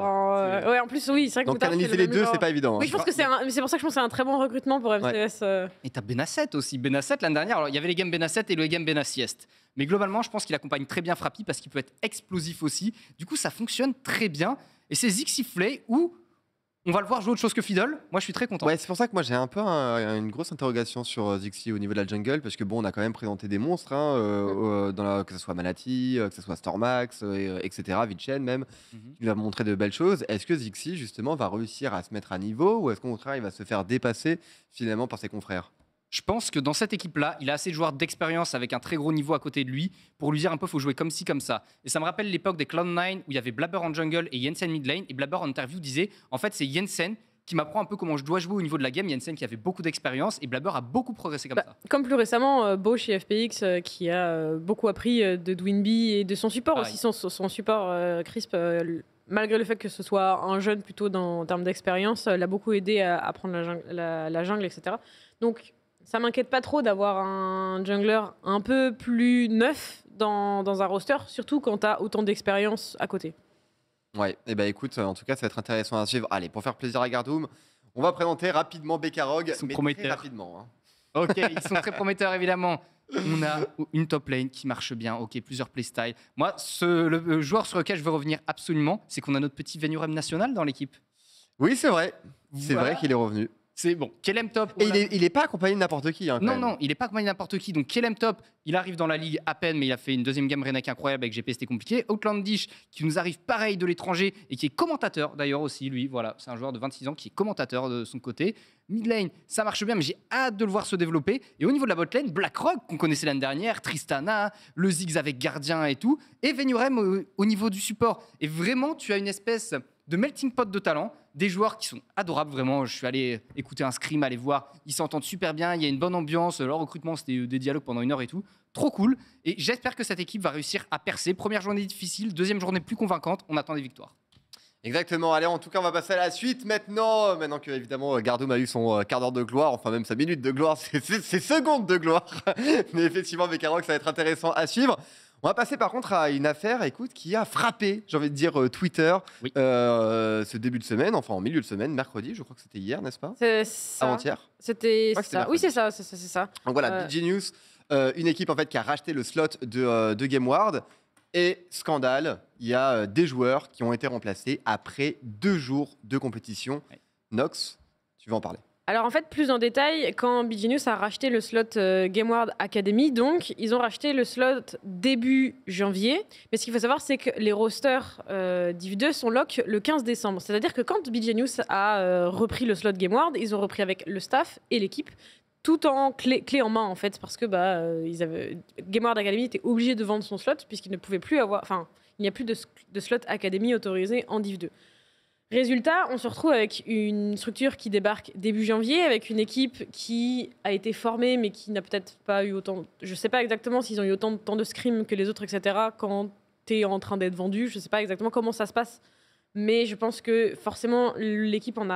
Ouais, en plus, oui, c'est vrai que donc analyser les deux, c'est pas évident. Oui, je pense que c'est pour ça que je pense que c'est un très bon recrutement pour MCS. Et t'as Benasset aussi. Benasset l'année dernière, alors il y avait les games Benasset et le game Benassiest. Mais globalement, je pense qu'il accompagne très bien Frappy parce qu'il peut être explosif aussi. Du coup, ça fonctionne très bien. Et c'est Ziggy Flay où On va le voir jouer autre chose que Fiddle. Moi, je suis très content. Ouais, c'est pour ça que moi j'ai un peu une grosse interrogation sur Zixi au niveau de la jungle, parce que bon, on a quand même présenté des monstres, hein, que ce soit Manati, que ce soit Stormax, etc., Vichen même, qui nous a montré de belles choses. Est-ce que Zixi, justement, va réussir à se mettre à niveau, ou est-ce qu'au contraire, il va se faire dépasser finalement par ses confrères? Je pense que dans cette équipe-là, il a assez de joueurs d'expérience avec un très gros niveau à côté de lui pour lui dire un peu faut jouer comme ci, comme ça. Et ça me rappelle l'époque des Cloud9 où il y avait Blabber en jungle et Jensen mid lane. Et Blabber en interview disait en fait, c'est Jensen qui m'apprend un peu comment je dois jouer au niveau de la game. Jensen qui avait beaucoup d'expérience et Blabber a beaucoup progressé comme ça. Comme plus récemment, Beau chez FPX qui a beaucoup appris de Dwinby et de son support Pareil. aussi, son support Crisp. Malgré le fait que ce soit un jeune plutôt en termes d'expérience, l'a beaucoup aidé à apprendre la jungle, etc. Donc ça m'inquiète pas trop d'avoir un jungler un peu plus neuf dans un roster, surtout quand tu as autant d'expérience à côté. Ouais, et bah écoute, en tout cas, ça va être intéressant à suivre. Allez, pour faire plaisir à Gardoum, on va présenter rapidement Bekarog, Ils sont mais prometteurs. très rapidement. Ok, ils sont très prometteurs évidemment. On a une top lane qui marche bien, ok, plusieurs playstyles. Moi, le joueur sur lequel je veux revenir absolument, c'est qu'on a notre petit Venurem national dans l'équipe. Oui, c'est vrai. C'est Voilà. vrai qu'il est revenu. C'est bon, Kelem top. Et voilà. il est pas accompagné de n'importe qui. Hein, quand Non, même. non, il n'est pas accompagné n'importe qui. Donc, Kelem Top, il arrive dans la ligue à peine, mais il a fait une deuxième game Renek incroyable avec GP, c'était compliqué. Outlandish, qui nous arrive pareil de l'étranger et qui est commentateur d'ailleurs aussi, lui. Voilà, c'est un joueur de 26 ans qui est commentateur de son côté. Mid lane, ça marche bien, mais j'ai hâte de le voir se développer. Et au niveau de la bot lane, BlackRock, qu'on connaissait l'année dernière, Tristana, le Ziggs avec Gardien et tout, et Venurem au niveau du support. Et vraiment, tu as une espèce de melting pot de talent, des joueurs qui sont adorables, vraiment. Je suis allé écouter un scrim, aller voir, ils s'entendent super bien, il y a une bonne ambiance, leur recrutement, c'était des dialogues pendant 1 heure et tout. Trop cool. Et j'espère que cette équipe va réussir à percer. Première journée difficile, deuxième journée plus convaincante, on attend des victoires. Exactement. Allez, en tout cas, on va passer à la suite maintenant. Maintenant que, évidemment, Gardoum a eu son quart d'heure de gloire, enfin même sa minute de gloire, ses secondes de gloire. Mais effectivement, Bekarog, ça va être intéressant à suivre. On va passer par contre à une affaire, écoute, qui a frappé, j'ai envie de dire, Twitter Oui. ce début de semaine, enfin en milieu de semaine, mercredi, je crois que c'était hier, n'est-ce pas? C'est ça. Avant-hier. C'était crois que c'était ça. mercredi. Oui, c'est ça, c'est ça. Donc voilà, BG News, une équipe en fait qui a racheté le slot de GameWard. Et scandale, il y a des joueurs qui ont été remplacés après 2 jours de compétition. Ouais. Nox, tu vas en parler. Alors en fait, plus en détail, quand BG News a racheté le slot GameWard Academy, donc ils ont racheté le slot début janvier. Mais ce qu'il faut savoir, c'est que les rosters Div 2 sont lock le 15 décembre. C'est-à-dire que quand BG News a repris le slot GameWard, ils ont repris avec le staff et l'équipe, tout en clé en main en fait, parce que GameWard Academy était obligé de vendre son slot puisqu'il ne pouvait plus avoir, enfin, il n'y a plus de slot Academy autorisé en Div 2. Résultat, on se retrouve avec une structure qui débarque début janvier, avec une équipe qui a été formée, mais qui n'a peut-être pas eu autant... Je ne sais pas exactement s'ils ont eu autant de temps de scrim que les autres, etc. Quand tu es en train d'être vendu, je ne sais pas exactement comment ça se passe. Mais je pense que forcément, l'équipe en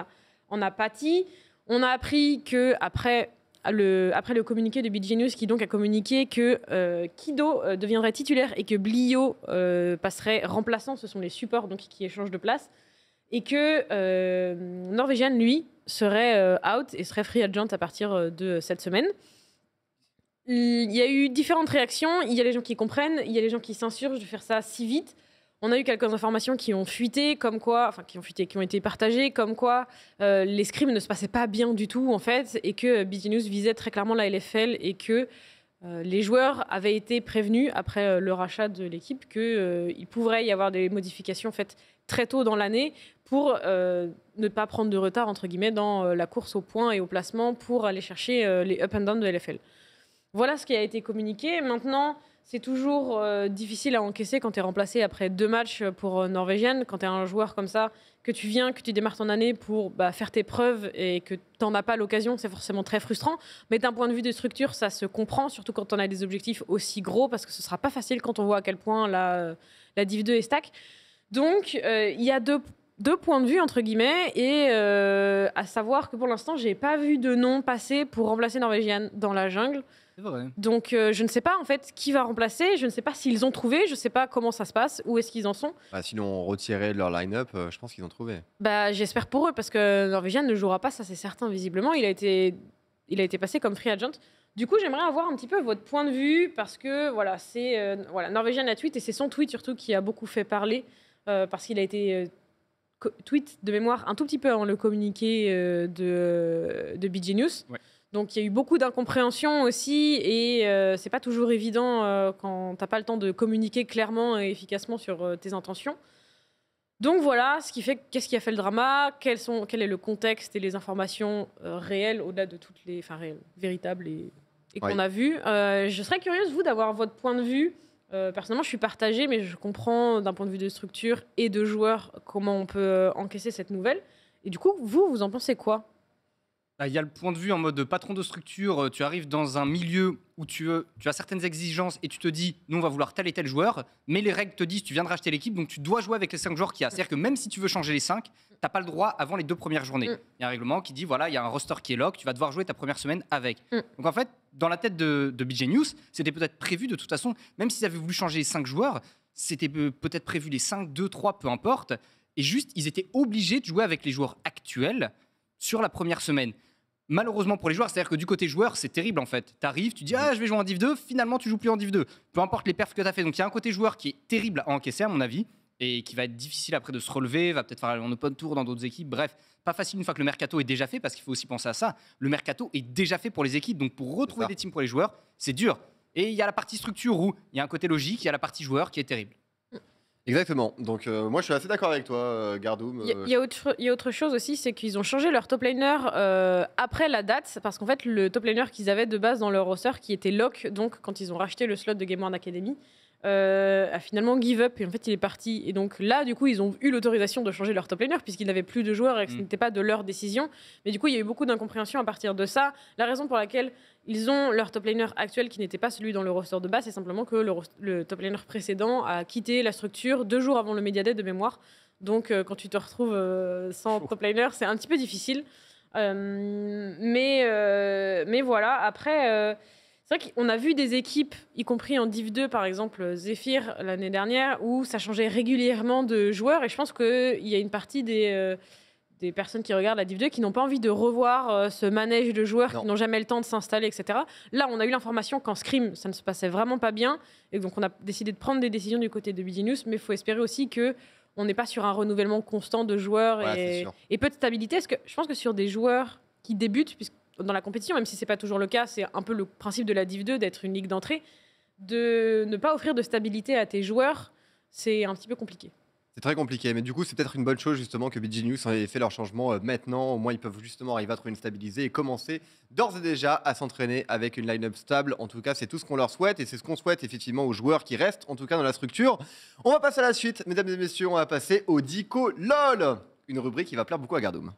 a pâti. On a appris qu'après le communiqué de BG News, qui donc a communiqué que Kido deviendrait titulaire et que Blio passerait remplaçant, ce sont les supports donc, qui échangent de place, et que Norwegian, lui, serait out et serait free agent à partir de cette semaine. Il y a eu différentes réactions. Il y a les gens qui comprennent, il y a les gens qui s'insurgent de faire ça si vite. On a eu quelques informations qui ont fuité, qui ont été partagées, comme quoi les scrims ne se passaient pas bien du tout, en fait, et que BG News visait très clairement la LFL et que les joueurs avaient été prévenus après le rachat de l'équipe qu'il pourrait y avoir des modifications faites très tôt dans l'année pour ne pas prendre de retard, entre guillemets, dans la course au point et au placement pour aller chercher les up and down de LFL. Voilà ce qui a été communiqué. Maintenant, c'est toujours difficile à encaisser quand tu es remplacé après 2 matchs pour Norvégienne, quand tu es un joueur comme ça, que tu démarres ton année pour faire tes preuves et que tu n'en as pas l'occasion, c'est forcément très frustrant. Mais d'un point de vue de structure, ça se comprend, surtout quand on a des objectifs aussi gros, parce que ce ne sera pas facile quand on voit à quel point la Div 2 est stack. Donc, il y a deux points de vue, entre guillemets, et à savoir que pour l'instant, je n'ai pas vu de nom passer pour remplacer Norvégienne dans la jungle. C'est vrai. Donc, je ne sais pas en fait qui va remplacer, je ne sais pas s'ils ont trouvé, je ne sais pas comment ça se passe, où est-ce qu'ils en sont. Sinon, on retirait leur line-up, je pense qu'ils ont trouvé. J'espère pour eux, parce que Norvégienne ne jouera pas, ça c'est certain, visiblement. Il a été passé comme free agent. Du coup, j'aimerais avoir un petit peu votre point de vue, parce que voilà, c'est Norvégienne a tweet, et c'est son tweet surtout qui a beaucoup fait parler, parce qu'il a été tweet de mémoire un tout petit peu avant le communiqué de BG News. Ouais. Donc il y a eu beaucoup d'incompréhension aussi et c'est pas toujours évident quand t'as pas le temps de communiquer clairement et efficacement sur tes intentions. Donc voilà, qu'est-ce qui a fait le drama, quel est le contexte et les informations réelles au-delà de toutes les, réelles, véritables et qu'on a vues. Je serais curieuse vous d'avoir votre point de vue. Personnellement, je suis partagée, mais je comprends d'un point de vue de structure et de joueurs comment on peut encaisser cette nouvelle. Et du coup, vous en pensez quoi ? Il y a le point de vue en mode patron de structure. Tu arrives dans un milieu où tu as certaines exigences et tu te dis, nous, on va vouloir tel et tel joueur, mais les règles te disent, tu viens de racheter l'équipe, donc tu dois jouer avec les 5 joueurs qu'il y a. C'est-à-dire que même si tu veux changer les 5, tu n'as pas le droit avant les 2 premières journées. Il y a un règlement qui dit, voilà, il y a un roster qui est lock, tu vas devoir jouer ta première semaine avec. Donc en fait, dans la tête de BG News, c'était peut-être prévu de toute façon, même s'ils avaient voulu changer les 5 joueurs, c'était peut-être prévu les 5, 2, 3, peu importe. Et juste, ils étaient obligés de jouer avec les joueurs actuels sur la première semaine. Malheureusement pour les joueurs, c'est-à-dire que du côté joueur, c'est terrible en fait. Tu arrives, tu dis je vais jouer en Div 2, finalement tu joues plus en Div 2. Peu importe les perfs que tu as fait. Donc il y a un côté joueur qui est terrible à encaisser à mon avis et qui va être difficile après de se relever, va peut-être faire un open tour dans d'autres équipes. Bref, pas facile une fois que le mercato est déjà fait parce qu'il faut aussi penser à ça. Le mercato est déjà fait pour les équipes, donc pour retrouver des teams pour les joueurs, c'est dur. Et il y a la partie structure où il y a un côté logique, il y a la partie joueur qui est terrible. Exactement. Donc moi je suis assez d'accord avec toi, Gardoum. Il y a autre chose aussi, c'est qu'ils ont changé leur top laner après la date, parce qu'en fait le top laner qu'ils avaient de base dans leur roster, qui était lock, donc quand ils ont racheté le slot de Game One Academy, a finalement give up et en fait il est parti. Et donc là du coup ils ont eu l'autorisation de changer leur top laner puisqu'ils n'avaient plus de joueurs et que ce n'était pas de leur décision. Mais du coup il y a eu beaucoup d'incompréhension à partir de ça. La raison pour laquelle ils ont leur top laner actuel qui n'était pas celui dans le roster de base, c'est simplement que le top laner précédent a quitté la structure 2 jours avant le Media Day de mémoire. Donc quand tu te retrouves sans top laner, c'est un petit peu difficile. Mais voilà, après... c'est vrai qu'on a vu des équipes, y compris en Div 2 par exemple, Zephyr l'année dernière, où ça changeait régulièrement de joueurs. Et je pense qu'il y a une partie des personnes qui regardent la Div 2 qui n'ont pas envie de revoir ce manège de joueurs qui n'ont jamais le temps de s'installer, etc. Là, on a eu l'information qu'en Scrim, ça ne se passait vraiment pas bien. Et donc, on a décidé de prendre des décisions du côté de BG News. Mais il faut espérer aussi qu'on n'est pas sur un renouvellement constant de joueurs et peu de stabilité. Parce que je pense que sur des joueurs qui débutent, puisque dans la compétition, même si c'est pas toujours le cas, c'est un peu le principe de la Div 2 d'être une ligue d'entrée, de ne pas offrir de stabilité à tes joueurs, c'est un petit peu compliqué. C'est très compliqué, mais du coup c'est peut-être une bonne chose justement que BG News ait fait leur changement maintenant. Au moins ils peuvent justement arriver à trouver une stabilité et commencer d'ores et déjà à s'entraîner avec une line-up stable. En tout cas c'est tout ce qu'on leur souhaite et c'est ce qu'on souhaite effectivement aux joueurs qui restent en tout cas dans la structure. On va passer à la suite, mesdames et messieurs, on va passer au Dico LOL, une rubrique qui va plaire beaucoup à Gardoum.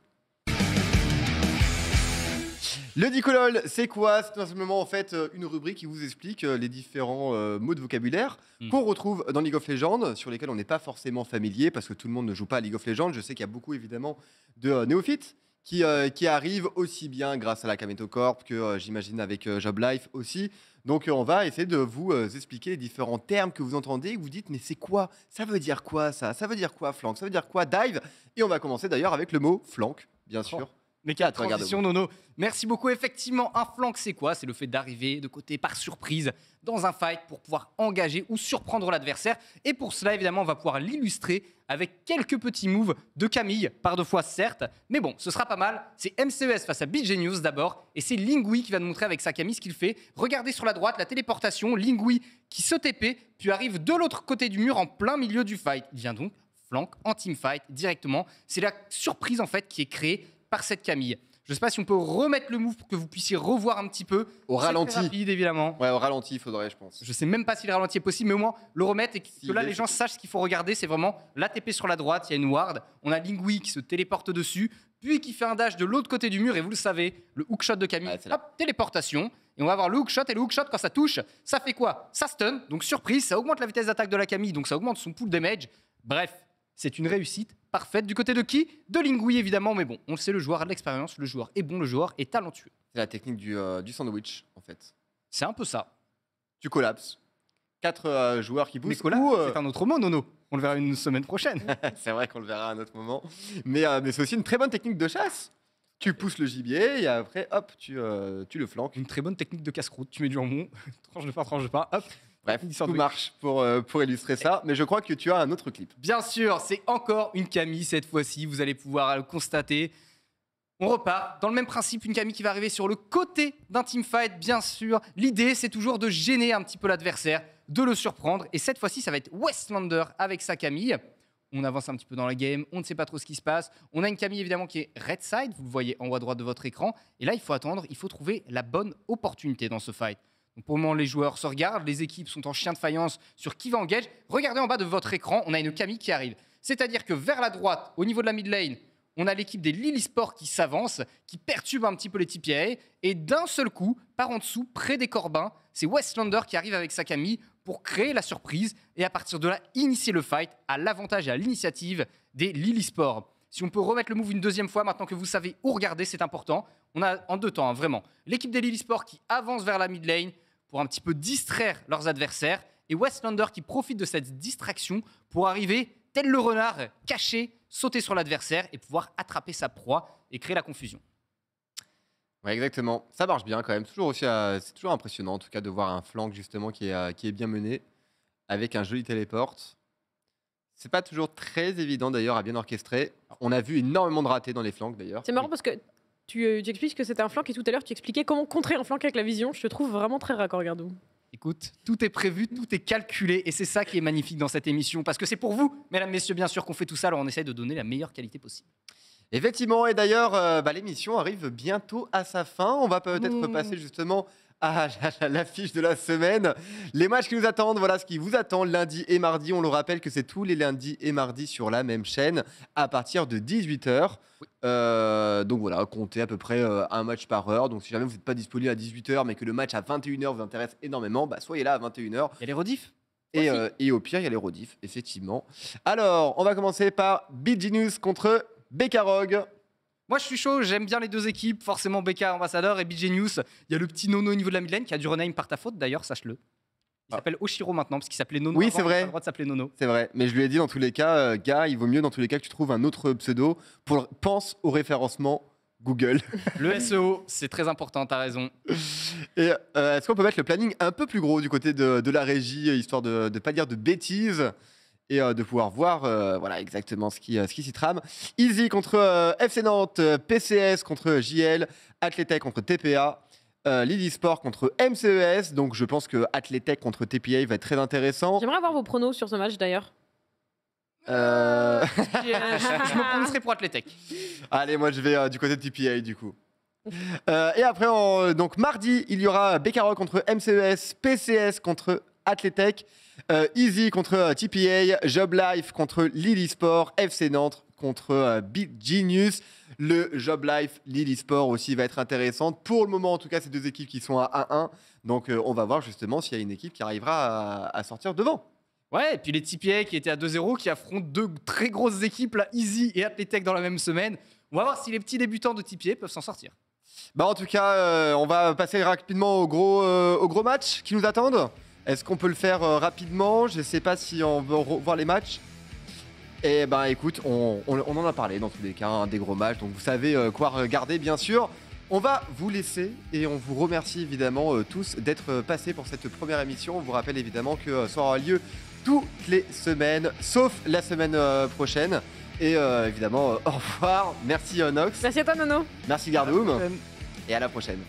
Le Dicolol, c'est quoi ? C'est tout simplement en fait une rubrique qui vous explique les différents mots de vocabulaire qu'on retrouve dans League of Legends, sur lesquels on n'est pas forcément familier parce que tout le monde ne joue pas à League of Legends. Je sais qu'il y a beaucoup évidemment de néophytes qui arrivent aussi bien grâce à la Kameto Corp que j'imagine avec Job Life aussi. Donc on va essayer de vous expliquer les différents termes que vous entendez et vous dites mais c'est quoi ? Ça veut dire quoi ça ? Ça veut dire quoi flank ? Ça veut dire quoi dive ? Et on va commencer d'ailleurs avec le mot flank, bien sûr. Mais quelle transition, Nono. Merci beaucoup. Effectivement, un flank, c'est quoi ? C'est le fait d'arriver de côté par surprise dans un fight pour pouvoir engager ou surprendre l'adversaire. Et pour cela, évidemment, on va pouvoir l'illustrer avec quelques petits moves de Camille, par 2 fois certes. Mais bon, ce sera pas mal. C'est MCES face à BG News d'abord. Et c'est Lingui qui va nous montrer avec sa Camille ce qu'il fait. Regardez sur la droite, la téléportation. Lingui qui se TP, puis arrive de l'autre côté du mur en plein milieu du fight. Il vient donc flank en teamfight directement. C'est la surprise en fait qui est créée par cette Camille. Je ne sais pas si on peut remettre le move pour que vous puissiez revoir un petit peu. Au ralenti. C'est rapide, évidemment. Ouais, au ralenti, il faudrait, je pense. Je ne sais même pas si le ralenti est possible, mais au moins le remettre et que là, les gens sachent ce qu'il faut regarder. C'est vraiment la TP sur la droite, il y a une ward. On a Lingui qui se téléporte dessus, puis qui fait un dash de l'autre côté du mur. Et vous le savez, le hookshot de Camille, hop, téléportation. Et on va avoir le hookshot. Et le hookshot, quand ça touche, ça fait quoi ? Ça stun. Donc surprise, ça augmente la vitesse d'attaque de la Camille. Donc ça augmente son pool damage. Bref, c'est une réussite parfaite. Du côté de qui ? De Lingui, évidemment. Mais bon, on le sait, le joueur a de l'expérience, le joueur est bon, le joueur est talentueux. C'est la technique du sandwich, en fait. C'est un peu ça. Tu collapses. 4 joueurs qui poussent. Mais collapse, c'est un autre mot, Nono. On le verra une semaine prochaine. C'est vrai qu'on le verra à un autre moment. Mais c'est aussi une très bonne technique de chasse. Tu pousses le gibier et après, hop, tu le flanques. Une très bonne technique de casse-croûte. Tu mets du jambon, tranche de pain, hop. Bref, tout marche pour illustrer ça, mais je crois que tu as un autre clip. Bien sûr, c'est encore une Camille cette fois-ci, vous allez pouvoir le constater. On repart dans le même principe, une Camille qui va arriver sur le côté d'un teamfight, bien sûr. L'idée, c'est toujours de gêner un petit peu l'adversaire, de le surprendre. Et cette fois-ci, ça va être Westlander avec sa Camille. On avance un petit peu dans la game, on ne sait pas trop ce qui se passe. On a une Camille évidemment qui est red side, vous le voyez en haut à droite de votre écran. Et là, il faut attendre, il faut trouver la bonne opportunité dans ce fight. Donc pour le moment, les joueurs se regardent, les équipes sont en chien de faïence sur qui va engage. Regardez en bas de votre écran, on a une Camille qui arrive. C'est-à-dire que vers la droite, au niveau de la mid lane, on a l'équipe des Lily Sport qui s'avance, qui perturbe un petit peu les TPA. Et d'un seul coup, par en dessous, près des Corbins, c'est Westlander qui arrive avec sa Camille pour créer la surprise et à partir de là, initier le fight à l'avantage et à l'initiative des Lily Sport. Si on peut remettre le move une deuxième fois, maintenant que vous savez où regarder, c'est important. On a en deux temps, vraiment. L'équipe des Lily Sport qui avance vers la mid lane pour un petit peu distraire leurs adversaires. Et Westlander qui profite de cette distraction pour arriver, tel le renard, caché, sauter sur l'adversaire et pouvoir attraper sa proie et créer la confusion. Ouais, exactement. Ça marche bien quand même. C'est toujours impressionnant en tout cas de voir un flank justement qui est bien mené avec un joli téléport. C'est pas toujours très évident d'ailleurs à bien orchestrer. On a vu énormément de ratés dans les flanks d'ailleurs. C'est marrant parce que tu expliques que c'était un flank et tout à l'heure tu expliquais comment contrer un flank avec la vision. Je te trouve vraiment très raccord, Gardou. Écoute, tout est prévu, tout est calculé et c'est ça qui est magnifique dans cette émission parce que c'est pour vous, mesdames, messieurs, bien sûr qu'on fait tout ça, alors on essaye de donner la meilleure qualité possible. Effectivement, et d'ailleurs, l'émission arrive bientôt à sa fin. On va peut-être passer justement à l'affiche de la semaine. Les matchs qui nous attendent, voilà ce qui vous attend lundi et mardi. On le rappelle que c'est tous les lundis et mardis sur la même chaîne à partir de 18h. Oui. Donc voilà, comptez à peu près un match par heure. Donc si jamais vous n'êtes pas disponible à 18h mais que le match à 21h vous intéresse énormément, soyez là à 21h. Il y a les rediffs. Et au pire, il y a les rediffs, effectivement. Alors, on va commencer par BGenius contre Bekarog. Moi, je suis chaud, j'aime bien les deux équipes. Forcément, BK ambassadeur et BGenius. Il y a le petit Nono au niveau de la midlane qui a dû rename par ta faute, d'ailleurs, sache-le. Il s'appelle Oshiro maintenant, parce qu'il s'appelait Nono. Oui, c'est vrai. Il a le droit de s'appeler Nono. C'est vrai, mais je lui ai dit dans tous les cas, gars, il vaut mieux dans tous les cas que tu trouves un autre pseudo. Pense au référencement Google. Le SEO, c'est très important, t'as raison. Et est-ce qu'on peut mettre le planning un peu plus gros du côté de la régie, histoire de ne pas dire de bêtises et de pouvoir voir voilà, exactement ce qui s'y trame. Easy contre FC Nantes, PCS contre JL, Athletech contre TPA, Lily Sport contre MCES. Donc je pense que Athletech contre TPA va être très intéressant. J'aimerais avoir vos pronos sur ce match d'ailleurs. Je me prononcerai pour Athletech. Allez, moi je vais du côté de TPA du coup. Et après, donc mardi, il y aura Bekarog contre MCES, PCS contre Athletech, Easy contre TPA, Job Life contre Lily Sport, FC Nantes contre BGenius. Le Job Life Lily Sport aussi va être intéressante. Pour le moment, en tout cas, ces deux équipes qui sont à 1-1. Donc, on va voir justement s'il y a une équipe qui arrivera à sortir devant. Ouais, et puis les TPA qui étaient à 2-0, qui affrontent deux très grosses équipes, là, Easy et Athletech dans la même semaine. On va voir si les petits débutants de TPA peuvent s'en sortir. En tout cas, on va passer rapidement au gros match qui nous attendent. Est-ce qu'on peut le faire rapidement? Je ne sais pas si on veut revoir les matchs. Et écoute, on en a parlé dans tous les cas, des gros matchs. Donc vous savez quoi regarder, bien sûr. On va vous laisser et on vous remercie évidemment tous d'être passés pour cette première émission. On vous rappelle évidemment que ça aura lieu toutes les semaines, sauf la semaine prochaine. Et évidemment, au revoir. Merci Nox. Merci à toi Nono. Merci Gardoum. Et à la prochaine.